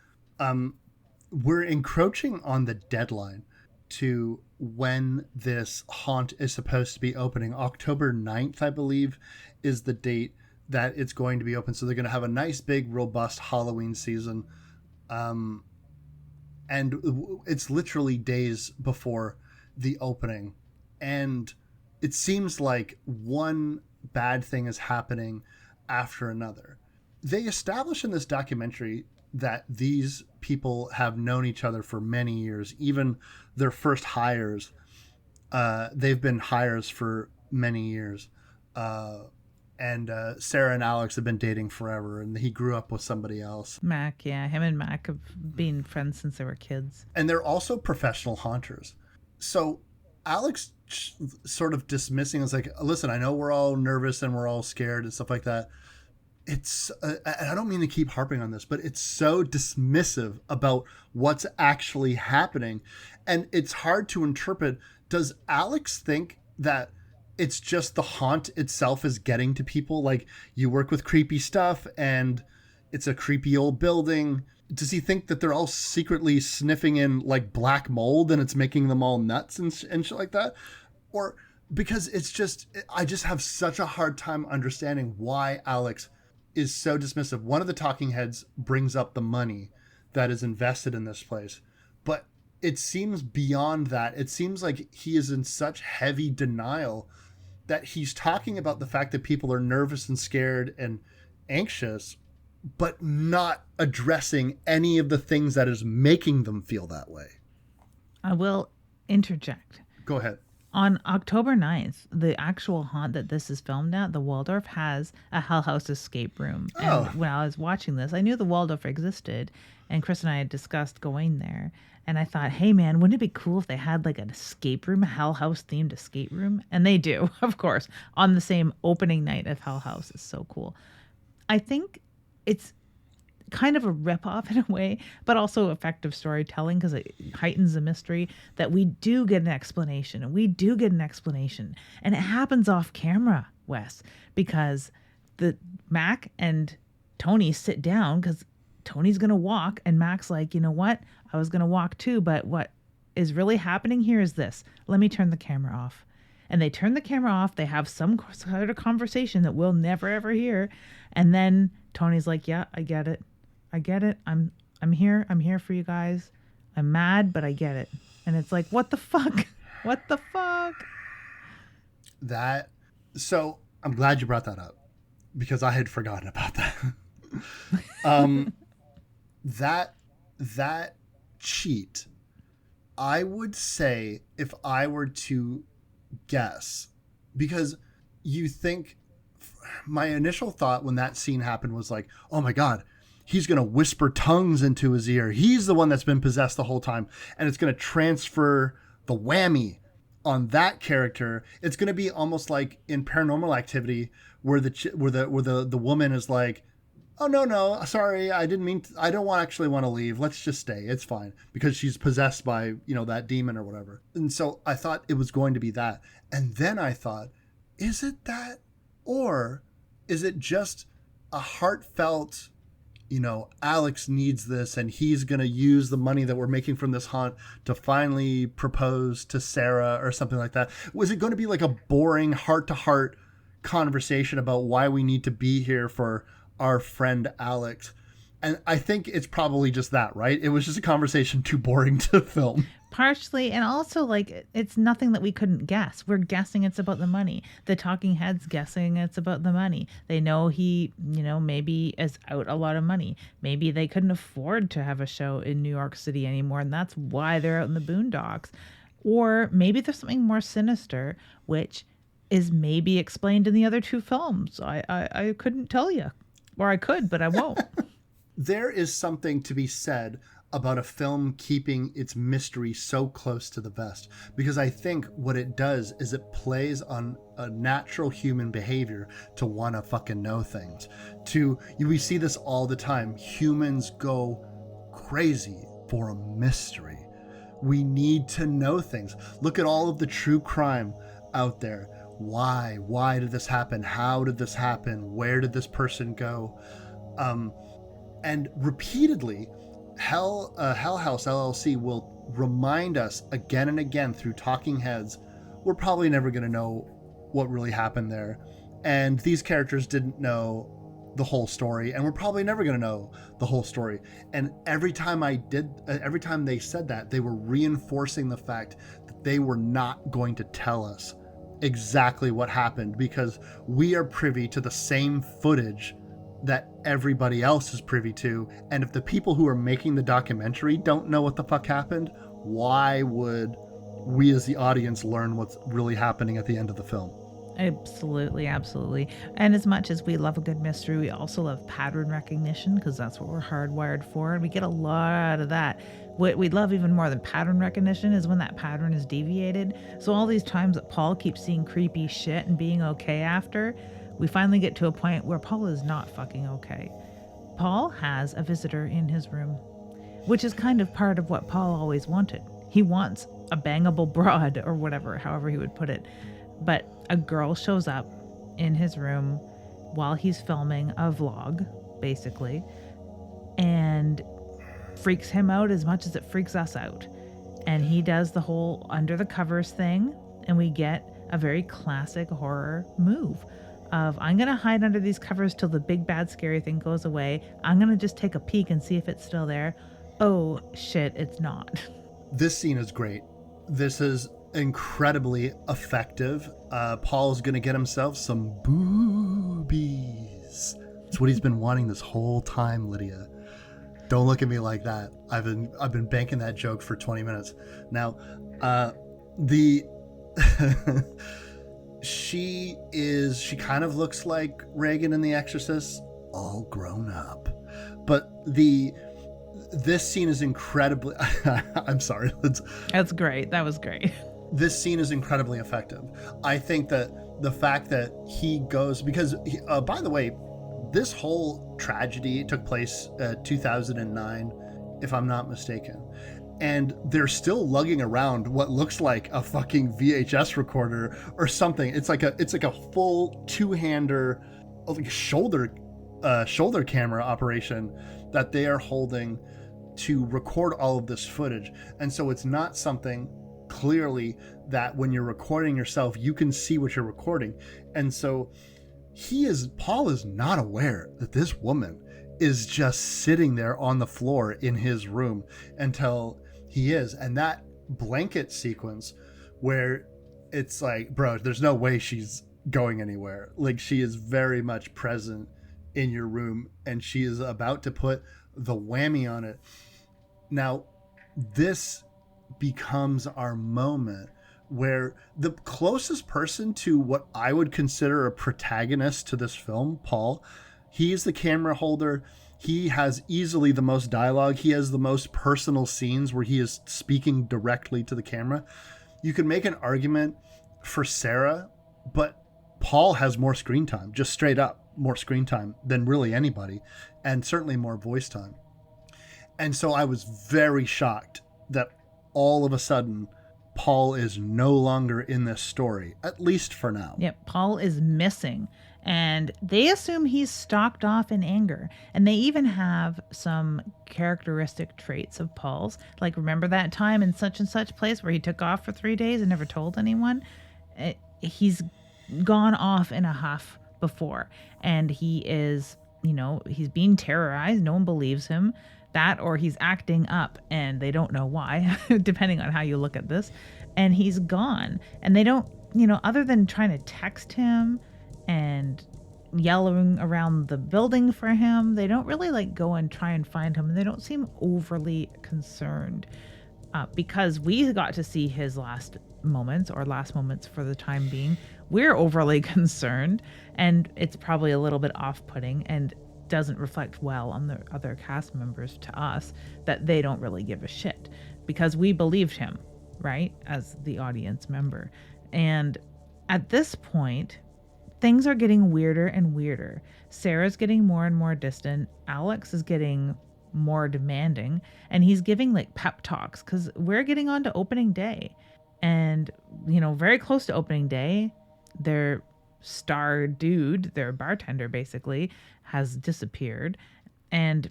We're encroaching on the deadline to when this haunt is supposed to be opening. October 9th, I believe, is the date that it's going to be open. So they're going to have a nice, big, robust Halloween season. And it's literally days before the opening. And it seems like one bad thing is happening after another. They establish in this documentary that these people have known each other for many years. Even their first hires, they've been hires for many years. And Sarah and Alex have been dating forever, and he grew up with somebody else. Mac, yeah. Him and Mac have been friends since they were kids. And they're also professional haunters. So Alex sort of dismissing is like, listen, I know we're all nervous and we're all scared and stuff like that, it's and I don't mean to keep harping on this, but it's so dismissive about what's actually happening, and it's hard to interpret. Does Alex think that it's just the haunt itself is getting to people? Like, you work with creepy stuff and it's a creepy old building. Does he think that they're all secretly sniffing in like black mold and it's making them all nuts and shit like that? Or because I just have such a hard time understanding why Alex is so dismissive. One of the talking heads brings up the money that is invested in this place, but it seems beyond that. It seems like he is in such heavy denial that he's talking about the fact that people are nervous and scared and anxious, but not addressing any of the things that is making them feel that way. I will interject. Go ahead. On October 9th, the actual haunt that this is filmed at, the Waldorf, has a Hell House escape room. Oh. And when I was watching this, I knew the Waldorf existed, and Chris and I had discussed going there. And I thought, hey man, wouldn't it be cool if they had like an escape room, a Hell House themed escape room? And they do, of course, on the same opening night of Hell House. It's so cool. I think it's kind of a ripoff in a way, but also effective storytelling because it heightens the mystery that we do get an explanation, and we do get an explanation, and it happens off camera, Wes, because the Mac and Tony sit down because Tony's gonna walk, and Mac's like, you know what? I was gonna walk too, but what is really happening here is this. Let me turn the camera off. And they turn the camera off. They have some sort of conversation that we'll never ever hear, and then Tony's like, yeah, I get it. I get it. I'm here. I'm here for you guys. I'm mad, but I get it. And it's like, what the fuck? What the fuck? So I'm glad you brought that up because I had forgotten about that. That cheat, I would say, if I were to guess, because you think, my initial thought when that scene happened was like, oh my God, he's going to whisper tongues into his ear. He's the one that's been possessed the whole time. And it's going to transfer the whammy on that character. It's going to be almost like in Paranormal Activity where the woman is like, oh, no, sorry. I didn't mean I don't actually want to leave. Let's just stay. It's fine. Because she's possessed by, that demon or whatever. And so I thought it was going to be that. And then I thought, is it that? Or is it just a heartfelt, Alex needs this and he's going to use the money that we're making from this haunt to finally propose to Sarah or something like that? Was it going to be like a boring heart-to-heart conversation about why we need to be here for our friend Alex? And I think it's probably just that, right? It was just a conversation too boring to film. Partially, and also like it's nothing that we couldn't guess. We're guessing it's about the money. The talking heads guessing it's about the money. They know he, maybe is out a lot of money. Maybe they couldn't afford to have a show in New York City anymore, and that's why they're out in the boondocks. Or maybe there's something more sinister, which is maybe explained in the other two films. I couldn't tell you. Or I could, but I won't. There is something to be said about a film keeping its mystery so close to the vest, because I think what it does is it plays on a natural human behavior to want to fucking know things. We see this all the time. Humans go crazy for a mystery. We need to know things. Look at all of the true crime out there. Why did this happen? How did this happen? Where did this person go? And repeatedly, Hell House LLC will remind us again and again through talking heads, we're probably never going to know what really happened there. And these characters didn't know the whole story, and we're probably never going to know the whole story. And every time they said that, they were reinforcing the fact that they were not going to tell us exactly what happened, because we are privy to the same footage that everybody else is privy to. And if the people who are making the documentary don't know what the fuck happened, why would we as the audience learn what's really happening at the end of the film? Absolutely. And as much as we love a good mystery, we also love pattern recognition, because that's what we're hardwired for, and we get a lot of that. What we love even more than pattern recognition is when that pattern is deviated. So all these times that Paul keeps seeing creepy shit and being okay after, we finally get to a point where Paul is not fucking okay. Paul has a visitor in his room, which is kind of part of what Paul always wanted. He wants a bangable broad or whatever, however he would put it. But a girl shows up in his room while he's filming a vlog, basically, and freaks him out as much as it freaks us out. And he does the whole under the covers thing, and we get a very classic horror move of, I'm going to hide under these covers till the big bad scary thing goes away. I'm going to just take a peek and see if it's still there. Oh shit, it's not. This scene is great. This is incredibly effective. Paul's going to get himself some boobies. It's what he's been wanting this whole time, Lydia. Don't look at me like that. I've been banking that joke for 20 minutes. Now, she kind of looks like Reagan in The Exorcist, all grown up. But this scene is incredibly I'm sorry. That's great. That was great. This scene is incredibly effective. I think that the fact that he goes, because by the way, this whole tragedy took place 2009, if I'm not mistaken. And they're still lugging around what looks like a fucking VHS recorder or something. It's like a full two-hander, like shoulder camera operation that they are holding to record all of this footage. And so it's not something clearly that when you're recording yourself, you can see what you're recording. And so Paul is not aware that this woman is just sitting there on the floor in his room until he is. And that blanket sequence where it's like, bro, there's no way she's going anywhere. Like, she is very much present in your room and she is about to put the whammy on it. Now, this becomes our moment where the closest person to what I would consider a protagonist to this film, Paul, he's the camera holder. He has easily the most dialogue. He has the most personal scenes where he is speaking directly to the camera. You could make an argument for Sarah, but Paul has more screen time, just straight up more screen time than really anybody, and certainly more voice time. And so I was very shocked that all of a sudden Paul is no longer in this story, at least for now. Yep, Paul is missing. And they assume he's stalked off in anger. And they even have some characteristic traits of Paul's. Like, remember that time in such and such place where he took off for 3 days and never told anyone? He's gone off in a huff before. And he is, he's being terrorized. No one believes him. That, or he's acting up and they don't know why, depending on how you look at this. And he's gone. And they don't, other than trying to text him and yelling around the building for him, they don't really go and try and find him. And they don't seem overly concerned because we got to see his last moments for the time being. We're overly concerned, and it's probably a little bit off-putting and doesn't reflect well on the other cast members to us that they don't really give a shit because we believed him, right, as the audience member. And at this point, things are getting weirder and weirder. Sarah's getting more and more distant. Alex is getting more demanding, and he's giving pep talks because we're getting on to opening day. And, very close to opening day, their star dude, their bartender basically, has disappeared. And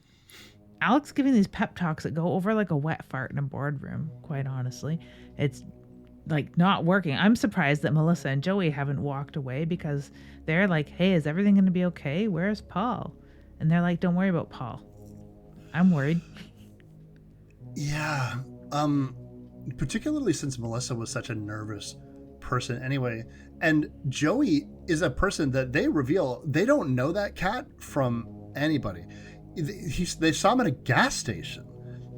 Alex giving these pep talks that go over like a wet fart in a boardroom, quite honestly. It's not working. I'm surprised that Melissa and Joey haven't walked away because they're like, hey, is everything going to be okay? Where's Paul? And they're like, don't worry about Paul. I'm worried. Yeah. Particularly since Melissa was such a nervous person anyway. And Joey is a person that they reveal they don't know that cat from anybody. They saw him at a gas station.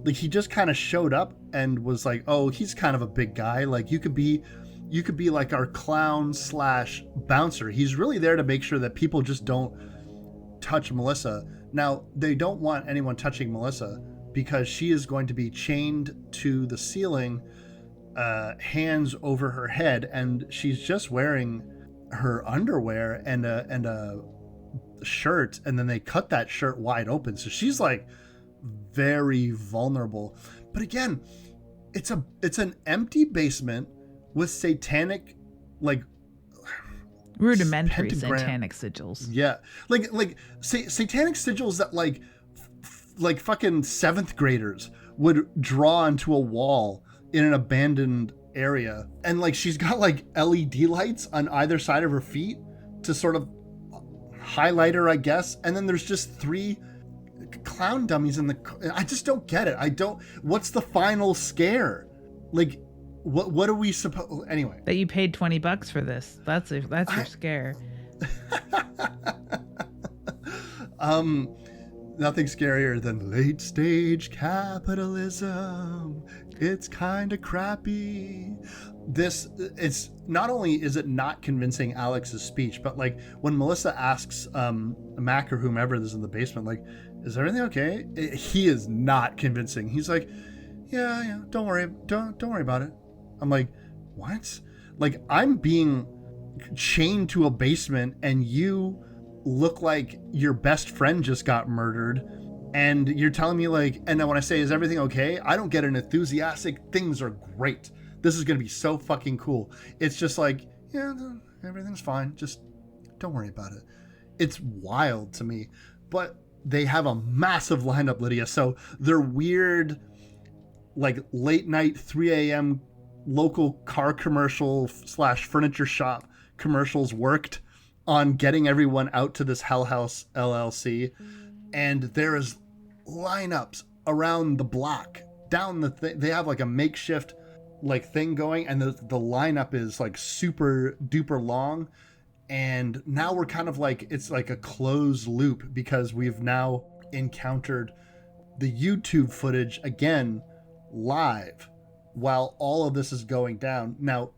He just kind of showed up and was like, oh, he's kind of a big guy. You could be like our clown / bouncer. He's really there to make sure that people just don't touch Melissa. Now, they don't want anyone touching Melissa because she is going to be chained to the ceiling, hands over her head, and she's just wearing her underwear and a shirt, and then they cut that shirt wide open, so she's like very vulnerable. But again, it's an empty basement with satanic, like, rudimentary pentagram. satanic sigils. Yeah, like satanic sigils that like fucking 7th graders would draw onto a wall in an abandoned area. And like she's got like LED lights on either side of her feet to sort of highlight her, I guess. And then there's just 3 clown dummies in the... I just don't get it. What's the final scare? Like, what are we supposed... Anyway. That you paid $20 for this. That's your scare. Nothing scarier than late stage capitalism. It's kind of crappy. It's not only is it not convincing Alex's speech, but like when Melissa asks Mac or whomever is in the basement, like, is everything okay? He is not convincing. He's like, yeah, don't worry about it. I'm like, what? Like, I'm being chained to a basement and you look like your best friend just got murdered, and you're telling me, like, and then when I say, is everything okay, I don't get an enthusiastic, things are great, this is gonna be so fucking cool. It's just like, yeah, everything's fine, just don't worry about it. It's wild to me. But they have a massive lineup, Lydia, so their weird, like, late night 3 a.m. local car commercial / furniture shop commercials worked on getting everyone out to this House LLC, and there is lineups around the block down the they have like a makeshift like thing going, and the lineup is like super duper long. And now we're kind of like, it's like a closed loop because we've now encountered the YouTube footage again live while all of this is going down. Now,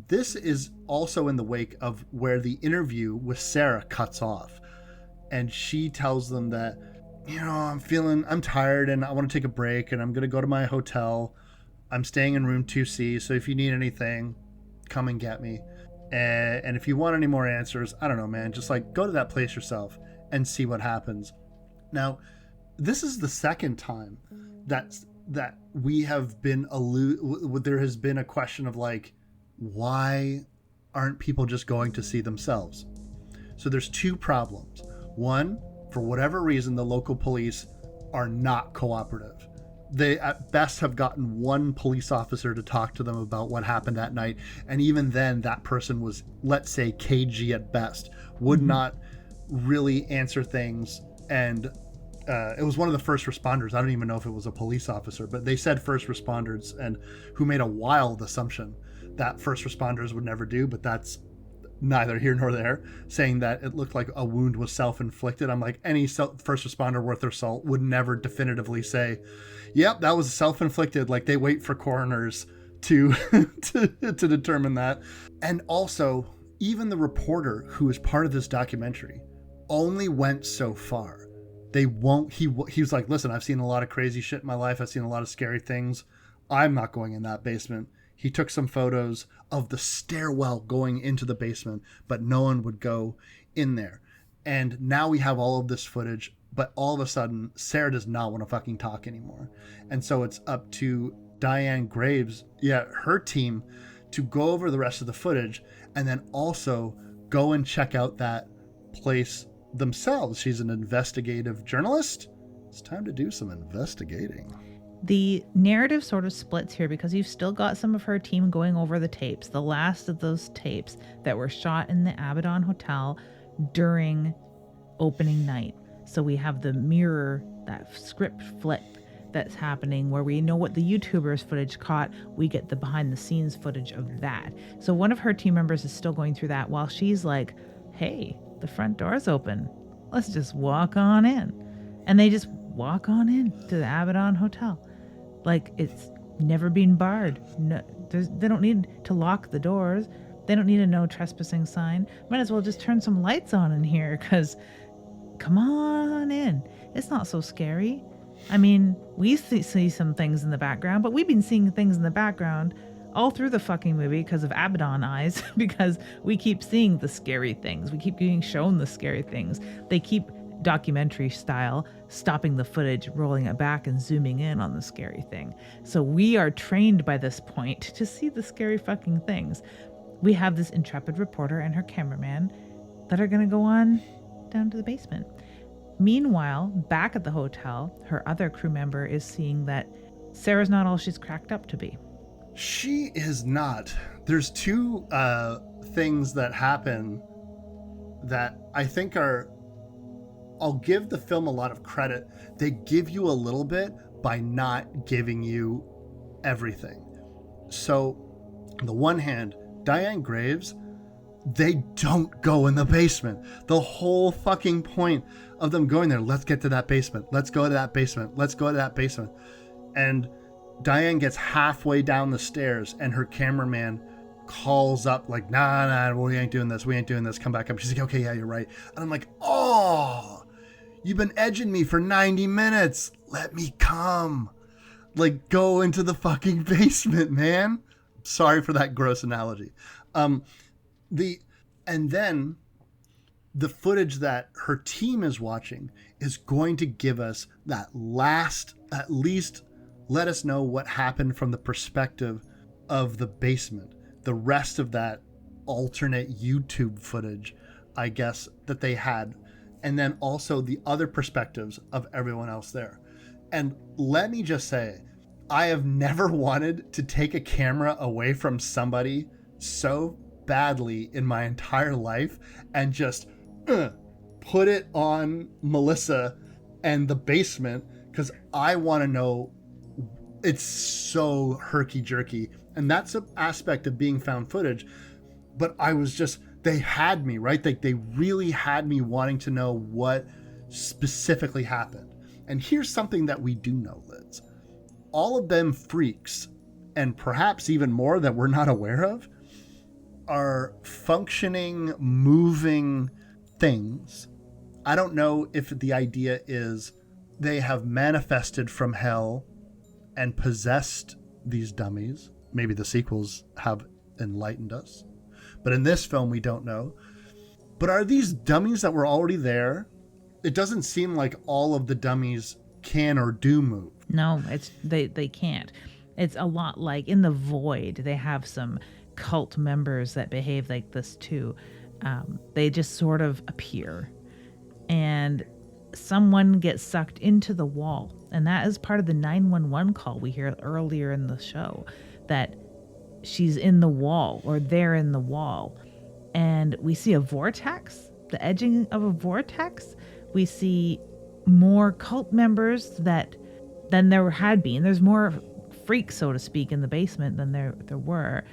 this is also in the wake of where the interview with Sarah cuts off. And she tells them that, I'm tired and I want to take a break and I'm going to go to my hotel. I'm staying in room 2C. So if you need anything, come and get me. And if you want any more answers, I don't know, man, just like go to that place yourself and see what happens. Now, this is the second time that we have been there has been a question of like, why aren't people just going to see themselves? So there's 2 problems. One, for whatever reason, the local police are not cooperative. They at best have gotten 1 police officer to talk to them about what happened that night. And even then, that person was, let's say, cagey at best, would not really answer things. And it was one of the first responders. I don't even know if it was a police officer, but they said first responders, and who made a wild assumption that first responders would never do, but that's neither here nor there, saying that it looked like a wound was self-inflicted. I'm like, any first responder worth their salt would never definitively say, yep, that was self-inflicted. Like, they wait for coroners to to determine that. And also, even the reporter who is part of this documentary only went so far. He was like, listen, I've seen a lot of crazy shit in my life. I've seen a lot of scary things. I'm not going in that basement. He took some photos of the stairwell going into the basement, but no one would go in there. And now we have all of this footage, but all of a sudden, Sarah does not want to fucking talk anymore. And so it's up to Diane Graves, her team, to go over the rest of the footage and then also go and check out that place themselves. She's an investigative journalist. It's time to do some investigating. The narrative sort of splits here because you've still got some of her team going over the tapes, the last of those tapes that were shot in the Abbadon Hotel during opening night. So we have the mirror, that script flip that's happening where we know what the YouTubers footage caught. We get the behind the scenes footage of that. So one of her team members is still going through that while she's like, hey, the front door's open. Let's just walk on in. And they just walk on in to the Abbadon Hotel. Like, it's never been barred. No, they don't need to lock the doors. They don't need a no trespassing sign. Might as well just turn some lights on in here, because come on in. It's not so scary. I mean, we see some things in the background, but we've been seeing things in the background all through the fucking movie because of Abbadon eyes, because we keep seeing the scary things. We keep being shown the scary things. They keep documentary style stopping the footage, rolling it back and zooming in on the scary thing. So we are trained by this point to see the scary fucking things. We have this intrepid reporter and her cameraman that are going to go on down to the basement. Meanwhile, back at the hotel, her other crew member is seeing that Sarah's not all she's cracked up to be. She is not. There's two things that happen that I think are... I'll give the film a lot of credit. They give you a little bit by not giving you everything. So, on the one hand, Diane Graves, they don't go in the basement. The whole fucking point of them going there, let's get to that basement. Let's go to that basement. Let's go to that basement. And Diane gets halfway down the stairs and her cameraman calls up like, nah, we ain't doing this. We ain't doing this. Come back up. She's like, okay, yeah, you're right. And I'm like, oh, you've been edging me for 90 minutes. Let me come. Like, go into the fucking basement, man. Sorry for that gross analogy. And then the footage that her team is watching is going to give us that last, at least let us know what happened from the perspective of the basement. The rest of that alternate YouTube footage, I guess, that they had. And then also the other perspectives of everyone else there. And let me just say, I have never wanted to take a camera away from somebody so badly in my entire life and just put it on Melissa and the basement, because I want to know. It's so herky-jerky. And that's an aspect of being found footage. But I was just, they had me, right? They really had me wanting to know what specifically happened. And here's something that we do know, Liz. All of them freaks, and perhaps even more that we're not aware of, are functioning, moving things. I don't know if the idea is they have manifested from hell and possessed these dummies. Maybe the sequels have enlightened us. But in this film, we don't know. But are these dummies that were already there? It doesn't seem like all of the dummies can or do move. No, they can't. It's a lot like in The Void, they have some cult members that behave like this too. They just sort of appear. And someone gets sucked into the wall. And that is part of the 911 call we hear earlier in the show, that she's in the wall or they're in the wall. And we see a vortex, the edging of a vortex. We see more cult members than there had been. There's more freaks, so to speak, in the basement than there were.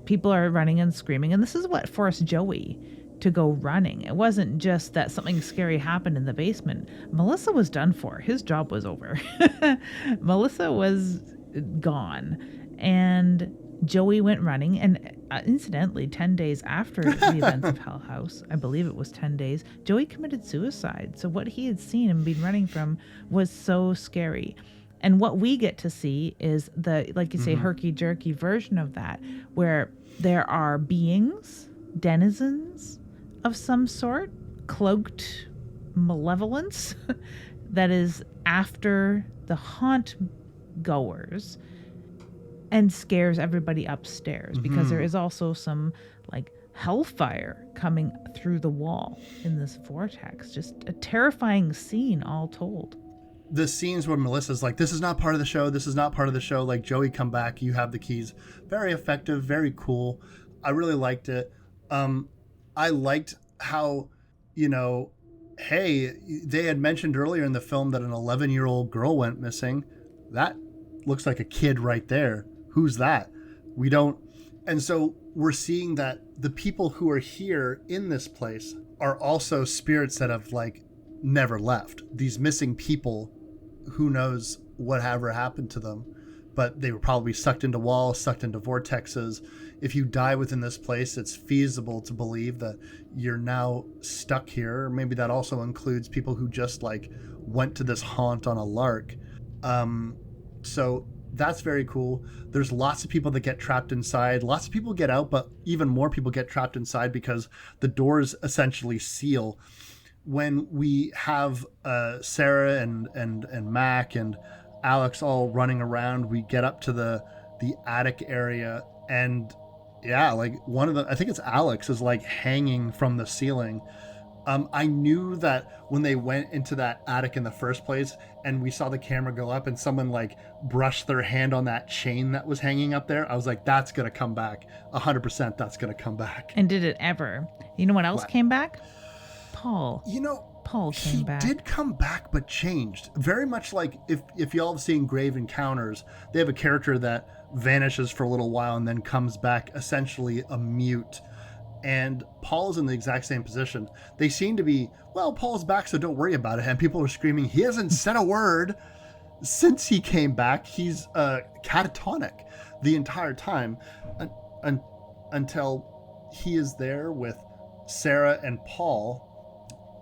People are running and screaming. And this is what forced Joey to go running. It wasn't just that something scary happened in the basement. Melissa was done for. His job was over. Melissa was gone. And Joey went running. And incidentally, 10 days after the events of Hell House, I believe it was 10 days, Joey committed suicide. So what he had seen and been running from was so scary. And what we get to see is the, like you say, herky-jerky version of that, where there are beings, denizens of some sort, cloaked malevolence that is after the haunt goers and scares everybody upstairs, because there is also some like hellfire coming through the wall in this vortex. Just a terrifying scene all told. The scenes where Melissa's like, this is not part of the show. This is not part of the show. Like, Joey, come back. You have the keys. Very effective. Very cool. I really liked it. I liked how, hey, they had mentioned earlier in the film that an 11-year-old girl went missing. That looks like a kid right there. Who's that? We don't. And so we're seeing that the people who are here in this place are also spirits that have like never left. These missing people, who knows whatever happened to them, but they were probably sucked into walls, sucked into vortexes. If you die within this place, it's feasible to believe that you're now stuck here. Maybe that also includes people who just like went to this haunt on a lark. So that's very cool. There's lots of people that get trapped inside. Lots of people get out, but even more people get trapped inside because the doors essentially seal. When we have Sarah and Mac and Alex all running around, we get up to the attic area, and yeah, like one of the, I think it's Alex, is like hanging from the ceiling. I knew that when they went into that attic in the first place and we saw the camera go up and someone like brushed their hand on that chain that was hanging up there, I was like, that's going to come back. 100% that's going to come back. And did it ever? You know what else What? came back? Paul. You know, Paul came back. He did come back, but changed. Very much like if y'all have seen Grave Encounters, they have a character that vanishes for a little while and then comes back essentially a mute. And Paul's in the exact same position. They seem to be, well, Paul's back, so don't worry about it. And people are screaming, he hasn't said a word since he came back. He's catatonic the entire time until he is there with Sarah and Paul.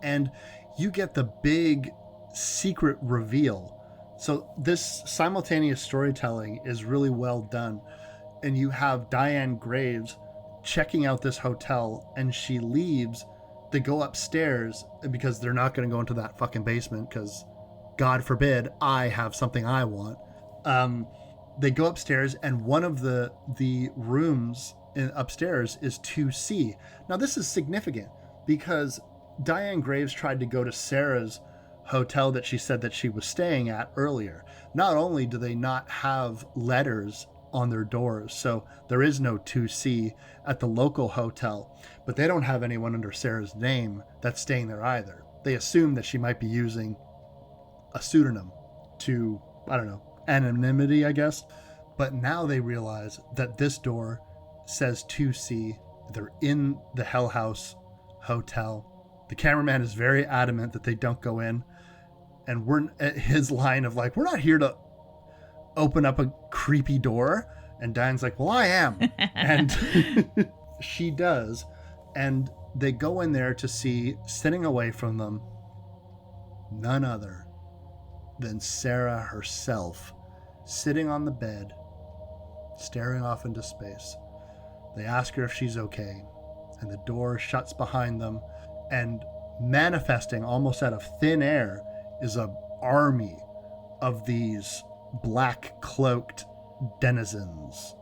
And you get the big secret reveal. So this simultaneous storytelling is really well done. And you have Diane Graves checking out this hotel, and she leaves. They go upstairs because they're not going to go into that fucking basement because God forbid I have something I want. They go upstairs, and one of the rooms upstairs is 2C. Now this is significant because Diane Graves tried to go to Sarah's hotel that she said that she was staying at earlier. Not only do they not have letters on their doors, so there is no 2C at the local hotel, but they don't have anyone under Sarah's name that's staying there either. They assume that she might be using a pseudonym to, I don't know, anonymity, I guess. But now they realize that this door says 2C. They're in the Hell House Hotel. The cameraman is very adamant that they don't go in, and we're at his line of like, we're not here to open up a creepy door. And Diane's like, well, I am. And she does. And they go in there to see, sitting away from them, none other than Sarah herself, sitting on the bed, staring off into space. They ask her if she's okay, and the door shuts behind them, and manifesting almost out of thin air is an army of these black cloaked denizens.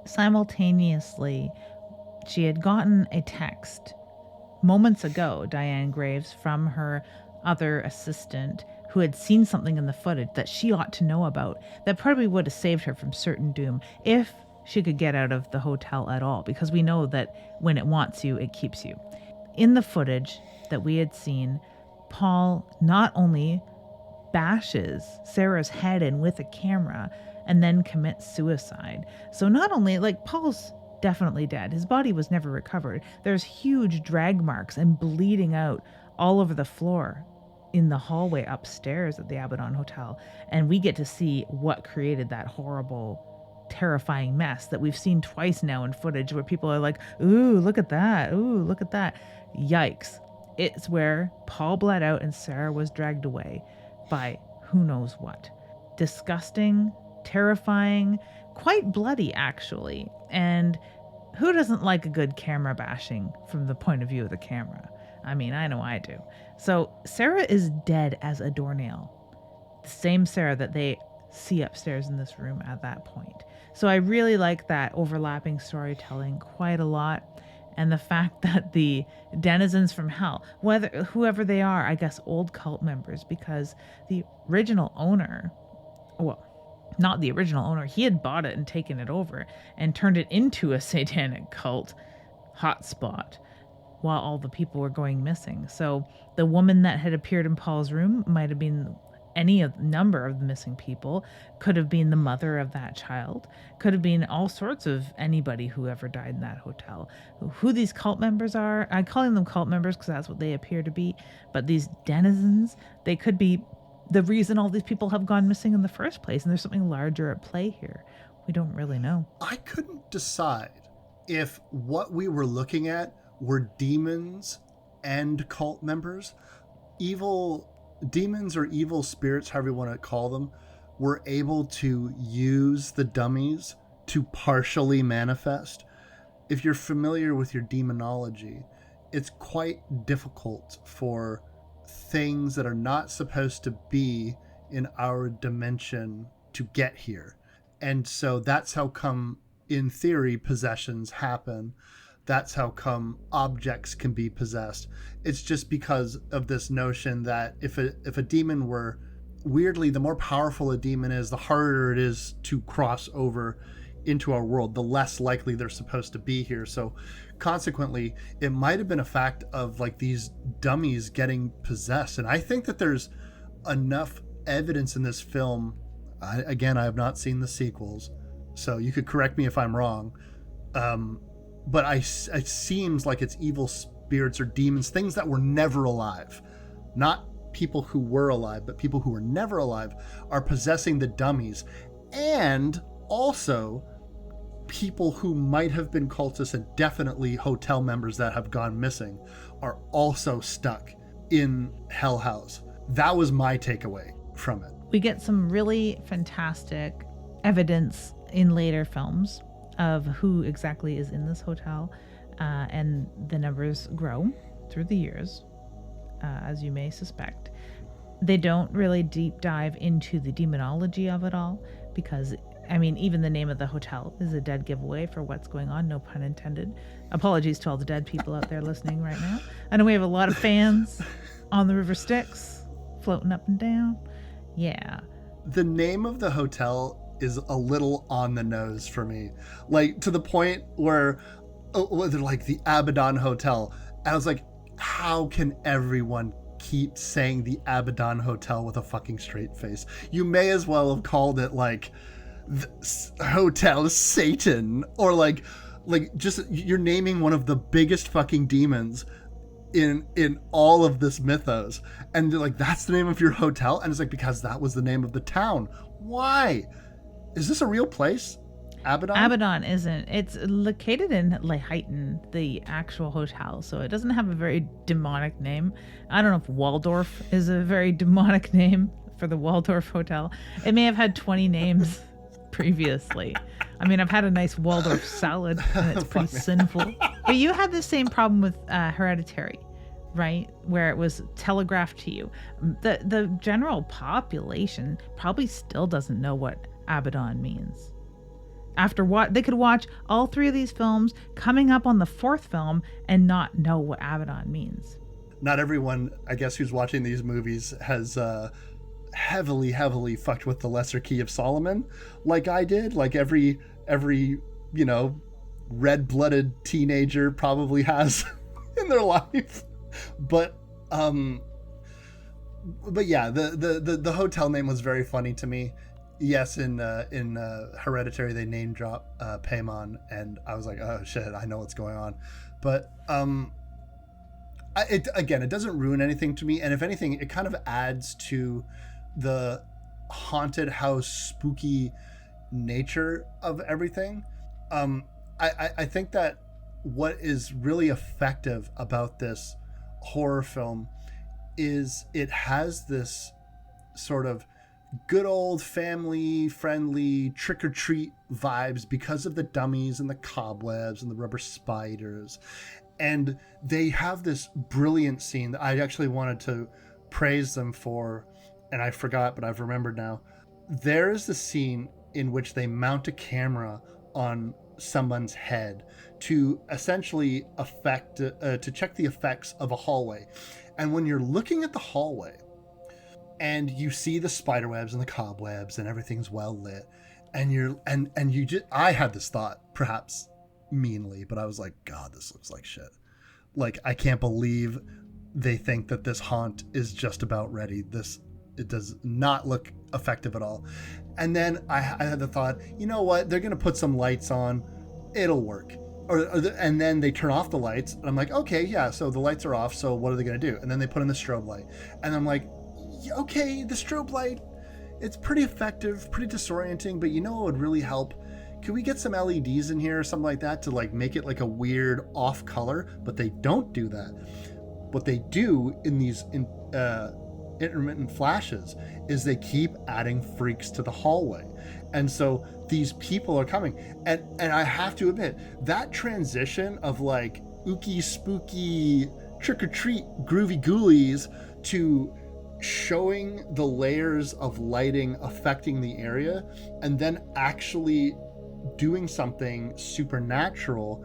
Simultaneously, she had gotten a text moments ago, Diane Graves, from her other assistant who had seen something in the footage that she ought to know about that probably would have saved her from certain doom if she could get out of the hotel at all, because we know that when it wants you, it keeps you. In the footage that we had seen, Paul not only bashes Sarah's head in with a camera and then commits suicide. So not only, like, Paul's definitely dead. His body was never recovered. There's huge drag marks and bleeding out all over the floor in the hallway upstairs at the Abbadon Hotel. And we get to see what created that horrible, terrifying mess that we've seen twice now in footage where people are like, ooh, look at that. Ooh, look at that. Yikes. It's where Paul bled out and Sarah was dragged away by who knows what. Disgusting, terrifying, quite bloody actually. And who doesn't like a good camera bashing from the point of view of the camera? I mean, I know I do. So Sarah is dead as a doornail. The same Sarah that they see upstairs in this room at that point. So I really like that overlapping storytelling quite a lot. And the fact that the denizens from hell, whoever they are, I guess old cult members, because the original owner, well, not the original owner, he had bought it and taken it over and turned it into a satanic cult hotspot while all the people were going missing. So the woman that had appeared in Paul's room might have been any number of the missing people, could have been the mother of that child, could have been all sorts of anybody who ever died in that hotel. Who these cult members are, I'm calling them cult members because that's what they appear to be, but these denizens, they could be the reason all these people have gone missing in the first place, and there's something larger at play here. We don't really know. I couldn't decide if what we were looking at were demons and cult members. Evil demons or evil spirits, however you want to call them, were able to use the dummies to partially manifest. If you're familiar with your demonology, it's quite difficult for things that are not supposed to be in our dimension to get here. And so that's how come, in theory, possessions happen. That's how come objects can be possessed. It's just because of this notion that if a demon were, weirdly, the more powerful a demon is, the harder it is to cross over into our world, the less likely they're supposed to be here. So consequently, it might have been a fact of like these dummies getting possessed. And I think that there's enough evidence in this film. I have not seen the sequels, so you could correct me if I'm wrong. But it seems like it's evil spirits or demons, things that were never alive, not people who were alive, but people who were never alive are possessing the dummies. And also people who might have been cultists and definitely hotel members that have gone missing are also stuck in Hell House. That was my takeaway from it. We get some really fantastic evidence in later films of who exactly is in this hotel, and the numbers grow through the years, as you may suspect. They don't really deep dive into the demonology of it all, because I mean, even the name of the hotel is a dead giveaway for what's going on, no pun intended. Apologies to all the dead people out there listening right now. I know we have a lot of fans on the River Styx floating up and down. Yeah. The name of the hotel is a little on the nose for me, like to the point where they're like the Abbadon Hotel. I was like, how can everyone keep saying the Abbadon Hotel with a fucking straight face? You may as well have called it like Hotel Satan, or like just you're naming one of the biggest fucking demons in all of this mythos, and they're like, that's the name of your hotel? And it's like, because that was the name of the town. Why? Is this a real place? Abbadon isn't. It's located in Lehighton, the actual hotel, so it doesn't have a very demonic name. I don't know if Waldorf is a very demonic name for the Waldorf Hotel. It may have had 20 names previously. I mean, I've had a nice Waldorf salad, and it's pretty sinful. But you had the same problem with Hereditary, right? Where it was telegraphed to you. The general population probably still doesn't know what Abbadon means. After what they could watch all three of these films, coming up on the fourth film, and not know what Abbadon means. Not everyone, I guess, who's watching these movies has heavily fucked with the Lesser Key of Solomon, like I did. Like every red-blooded teenager probably has in their life. But yeah, the hotel name was very funny to me. Yes, in Hereditary they name drop Paimon, and I was like, oh shit, I know what's going on. But it doesn't ruin anything to me, and if anything, it kind of adds to the haunted house spooky nature of everything. I think that what is really effective about this horror film is it has this sort of good old family friendly trick-or-treat vibes because of the dummies and the cobwebs and the rubber spiders. And they have this brilliant scene that I actually wanted to praise them for, and I forgot, but I've remembered now. There is the scene in which they mount a camera on someone's head to essentially to check the effects of a hallway. And when you're looking at the hallway and you see the spider webs and the cobwebs and everything's well lit, I had this thought, perhaps meanly, but I was like, God, this looks like shit. Like, I can't believe they think that this haunt is just about ready. It does not look effective at all. And then I had the thought, you know what? They're going to put some lights on. It'll work. And then they turn off the lights. And I'm like, okay, yeah, so the lights are off. So what are they going to do? And then they put in the strobe light. And I'm like, okay, the strobe light, it's pretty effective, pretty disorienting. But you know what would really help? Could we get some LEDs in here or something like that to like make it like a weird off color? But they don't do that. What they do in these intermittent flashes is they keep adding freaks to the hallway. And so these people are coming. And I have to admit, that transition of like ooky spooky trick-or-treat groovy ghoulies to showing the layers of lighting affecting the area and then actually doing something supernatural,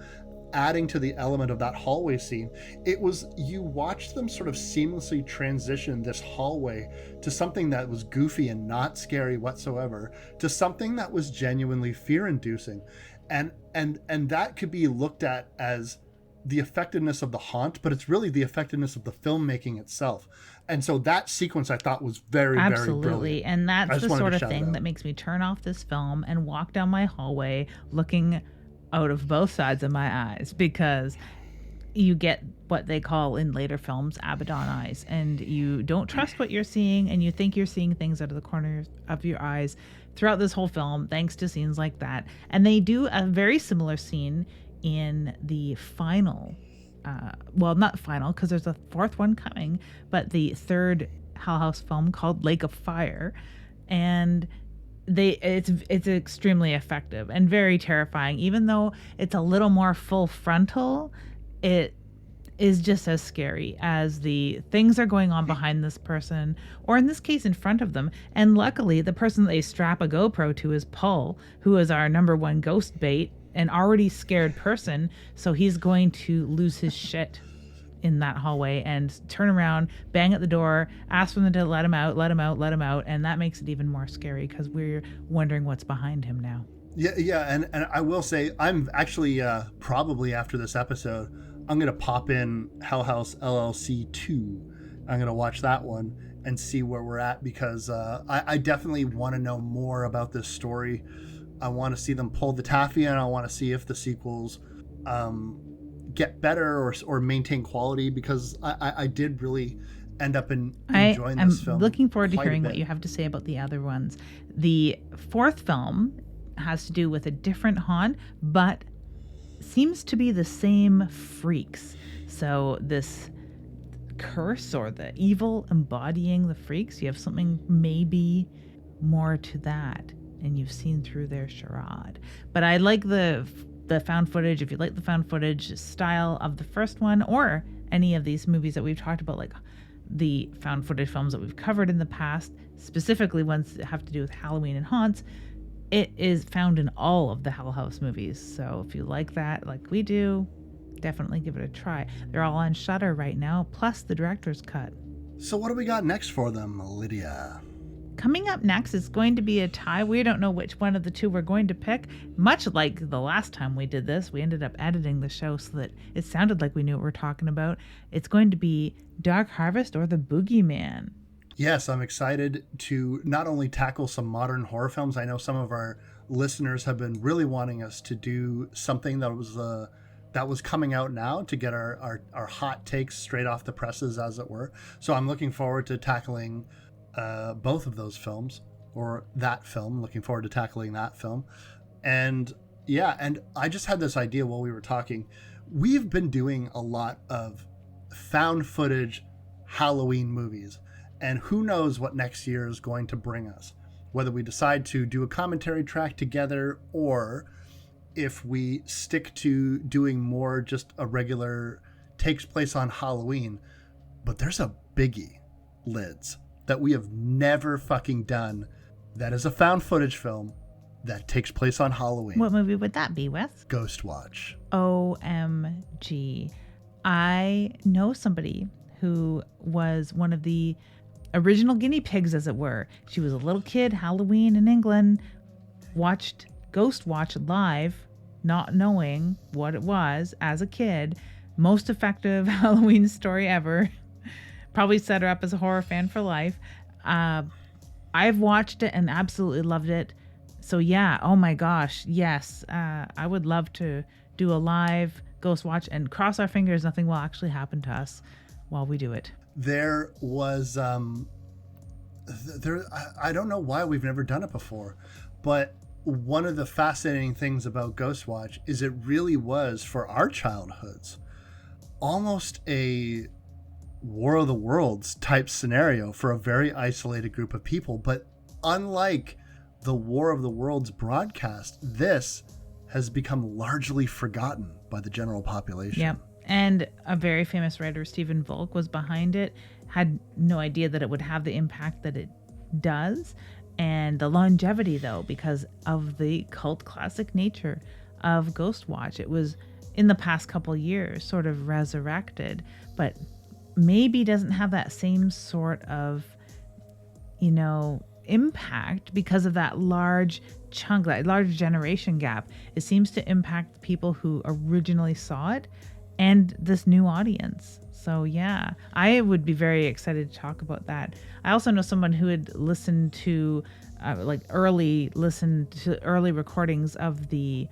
adding to the element of that hallway scene, it was, you watched them sort of seamlessly transition this hallway to something that was goofy and not scary whatsoever to something that was genuinely fear-inducing. And that could be looked at as the effectiveness of the haunt, but it's really the effectiveness of the filmmaking itself. And so that sequence I thought was very, absolutely, very brilliant. And that's the sort of thing that makes me turn off this film and walk down my hallway looking out of both sides of my eyes, because you get what they call in later films Abbadon eyes, and you don't trust what you're seeing, and you think you're seeing things out of the corner of your eyes throughout this whole film, thanks to scenes like that. And they do a very similar scene in the final, well, not final, because there's a fourth one coming, but the third Hell House film called Lake of Fire, and it's extremely effective and very terrifying. Even though it's a little more full frontal, it is just as scary as the things are going on behind this person, or in this case in front of them. And luckily the person they strap a GoPro to is Paul, who is our number one ghost bait, an already scared person, so he's going to lose his shit in that hallway and turn around, bang at the door, ask them to let him out, and that makes it even more scary because we're wondering what's behind him now. Yeah, and I will say, I'm actually probably after this episode, I'm gonna pop in House LLC 2. I'm gonna watch that one and see where we're at, because I definitely want to know more about this story. I want to see them pull the taffy, and I want to see if the sequels get better or maintain quality, because I did really end up enjoying this film. I'm looking forward to hearing what you have to say about the other ones. The fourth film has to do with a different haunt, but seems to be the same freaks. So this curse or the evil embodying the freaks, you have something maybe more to that, and you've seen through their charade. But I like the found footage. If you like the found footage style of the first one, or any of these movies that we've talked about, like the found footage films that we've covered in the past, specifically ones that have to do with Halloween and haunts, it is found in all of the Hell House movies. So if you like that, like we do, definitely give it a try. They're all on Shudder right now, plus the director's cut. So what do we got next for them, Lydia? Coming up next is going to be a tie. We don't know which one of the two we're going to pick. Much like the last time we did this, we ended up editing the show so that it sounded like we knew what we're talking about. It's going to be Dark Harvest or The Boogeyman. Yes, I'm excited to not only tackle some modern horror films. I know some of our listeners have been really wanting us to do something that was coming out now, to get our hot takes straight off the presses, as it were. So I'm looking forward to tackling both of those films, or that film. Looking forward to tackling that film. And yeah, and I just had this idea while we were talking. We've been doing a lot of found footage Halloween movies, and who knows what next year is going to bring us, whether we decide to do a commentary track together, or if we stick to doing more just a regular takes place on Halloween. But there's a biggie, Lids, that we have never fucking done, that is a found footage film that takes place on Halloween. What movie would that be, Wes? Ghost Watch. OMG. I know somebody who was one of the original guinea pigs, as it were. She was a little kid, Halloween in England, watched Ghost Watch live, not knowing what it was as a kid. Most effective Halloween story ever. Probably set her up as a horror fan for life. I've watched it and absolutely loved it. So yeah, oh my gosh, yes. I would love to do a live Ghost Watch, and cross our fingers nothing will actually happen to us while we do it. There was, I don't know why we've never done it before, but one of the fascinating things about Ghost Watch is it really was, for our childhoods, almost a War of the Worlds type scenario for a very isolated group of people. But unlike the War of the Worlds broadcast, this has become largely forgotten by the general population. Yep. And a very famous writer, Stephen Volk, was behind it, had no idea that it would have the impact that it does. And the longevity, though, because of the cult classic nature of Ghostwatch. It was, in the past couple years, sort of resurrected, but maybe doesn't have that same sort of, impact because of that large chunk, that large generation gap. It seems to impact the people who originally saw it and this new audience. So yeah, I would be very excited to talk about that. I also know someone who had listened to early recordings of the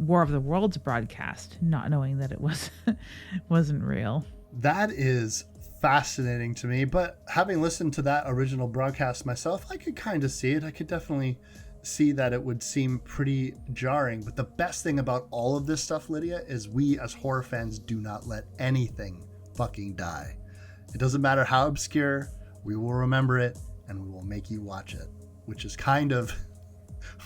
War of the Worlds broadcast, not knowing that it wasn't real. That is fascinating to me, but having listened to that original broadcast myself, I could kind of see it. I could definitely see that it would seem pretty jarring. But the best thing about all of this stuff, Lydia, is we as horror fans do not let anything fucking die. It doesn't matter how obscure, we will remember it and we will make you watch it, which is kind of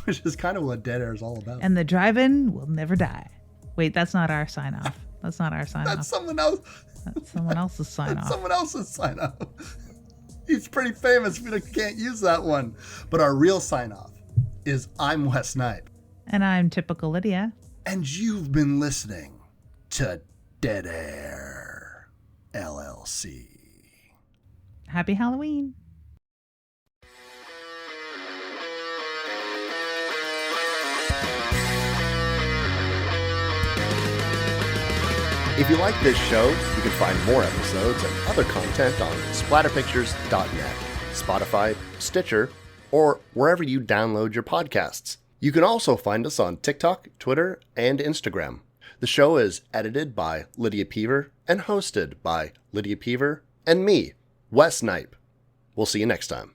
what Dead Air is all about. And the drive-in will never die. Wait, that's not our sign off. That's not our sign off. That's someone else. That's someone else's sign off. Someone else's sign off. He's pretty famous. We can't use that one. But our real sign off is I'm Wes Knipe. And I'm Typical Lydia. And you've been listening to Dead Air LLC. Happy Halloween. If you like this show, you can find more episodes and other content on splatterpictures.net, Spotify, Stitcher, or wherever you download your podcasts. You can also find us on TikTok, Twitter, and Instagram. The show is edited by Lydia Peaver and hosted by Lydia Peaver and me, Wes Knipe. We'll see you next time.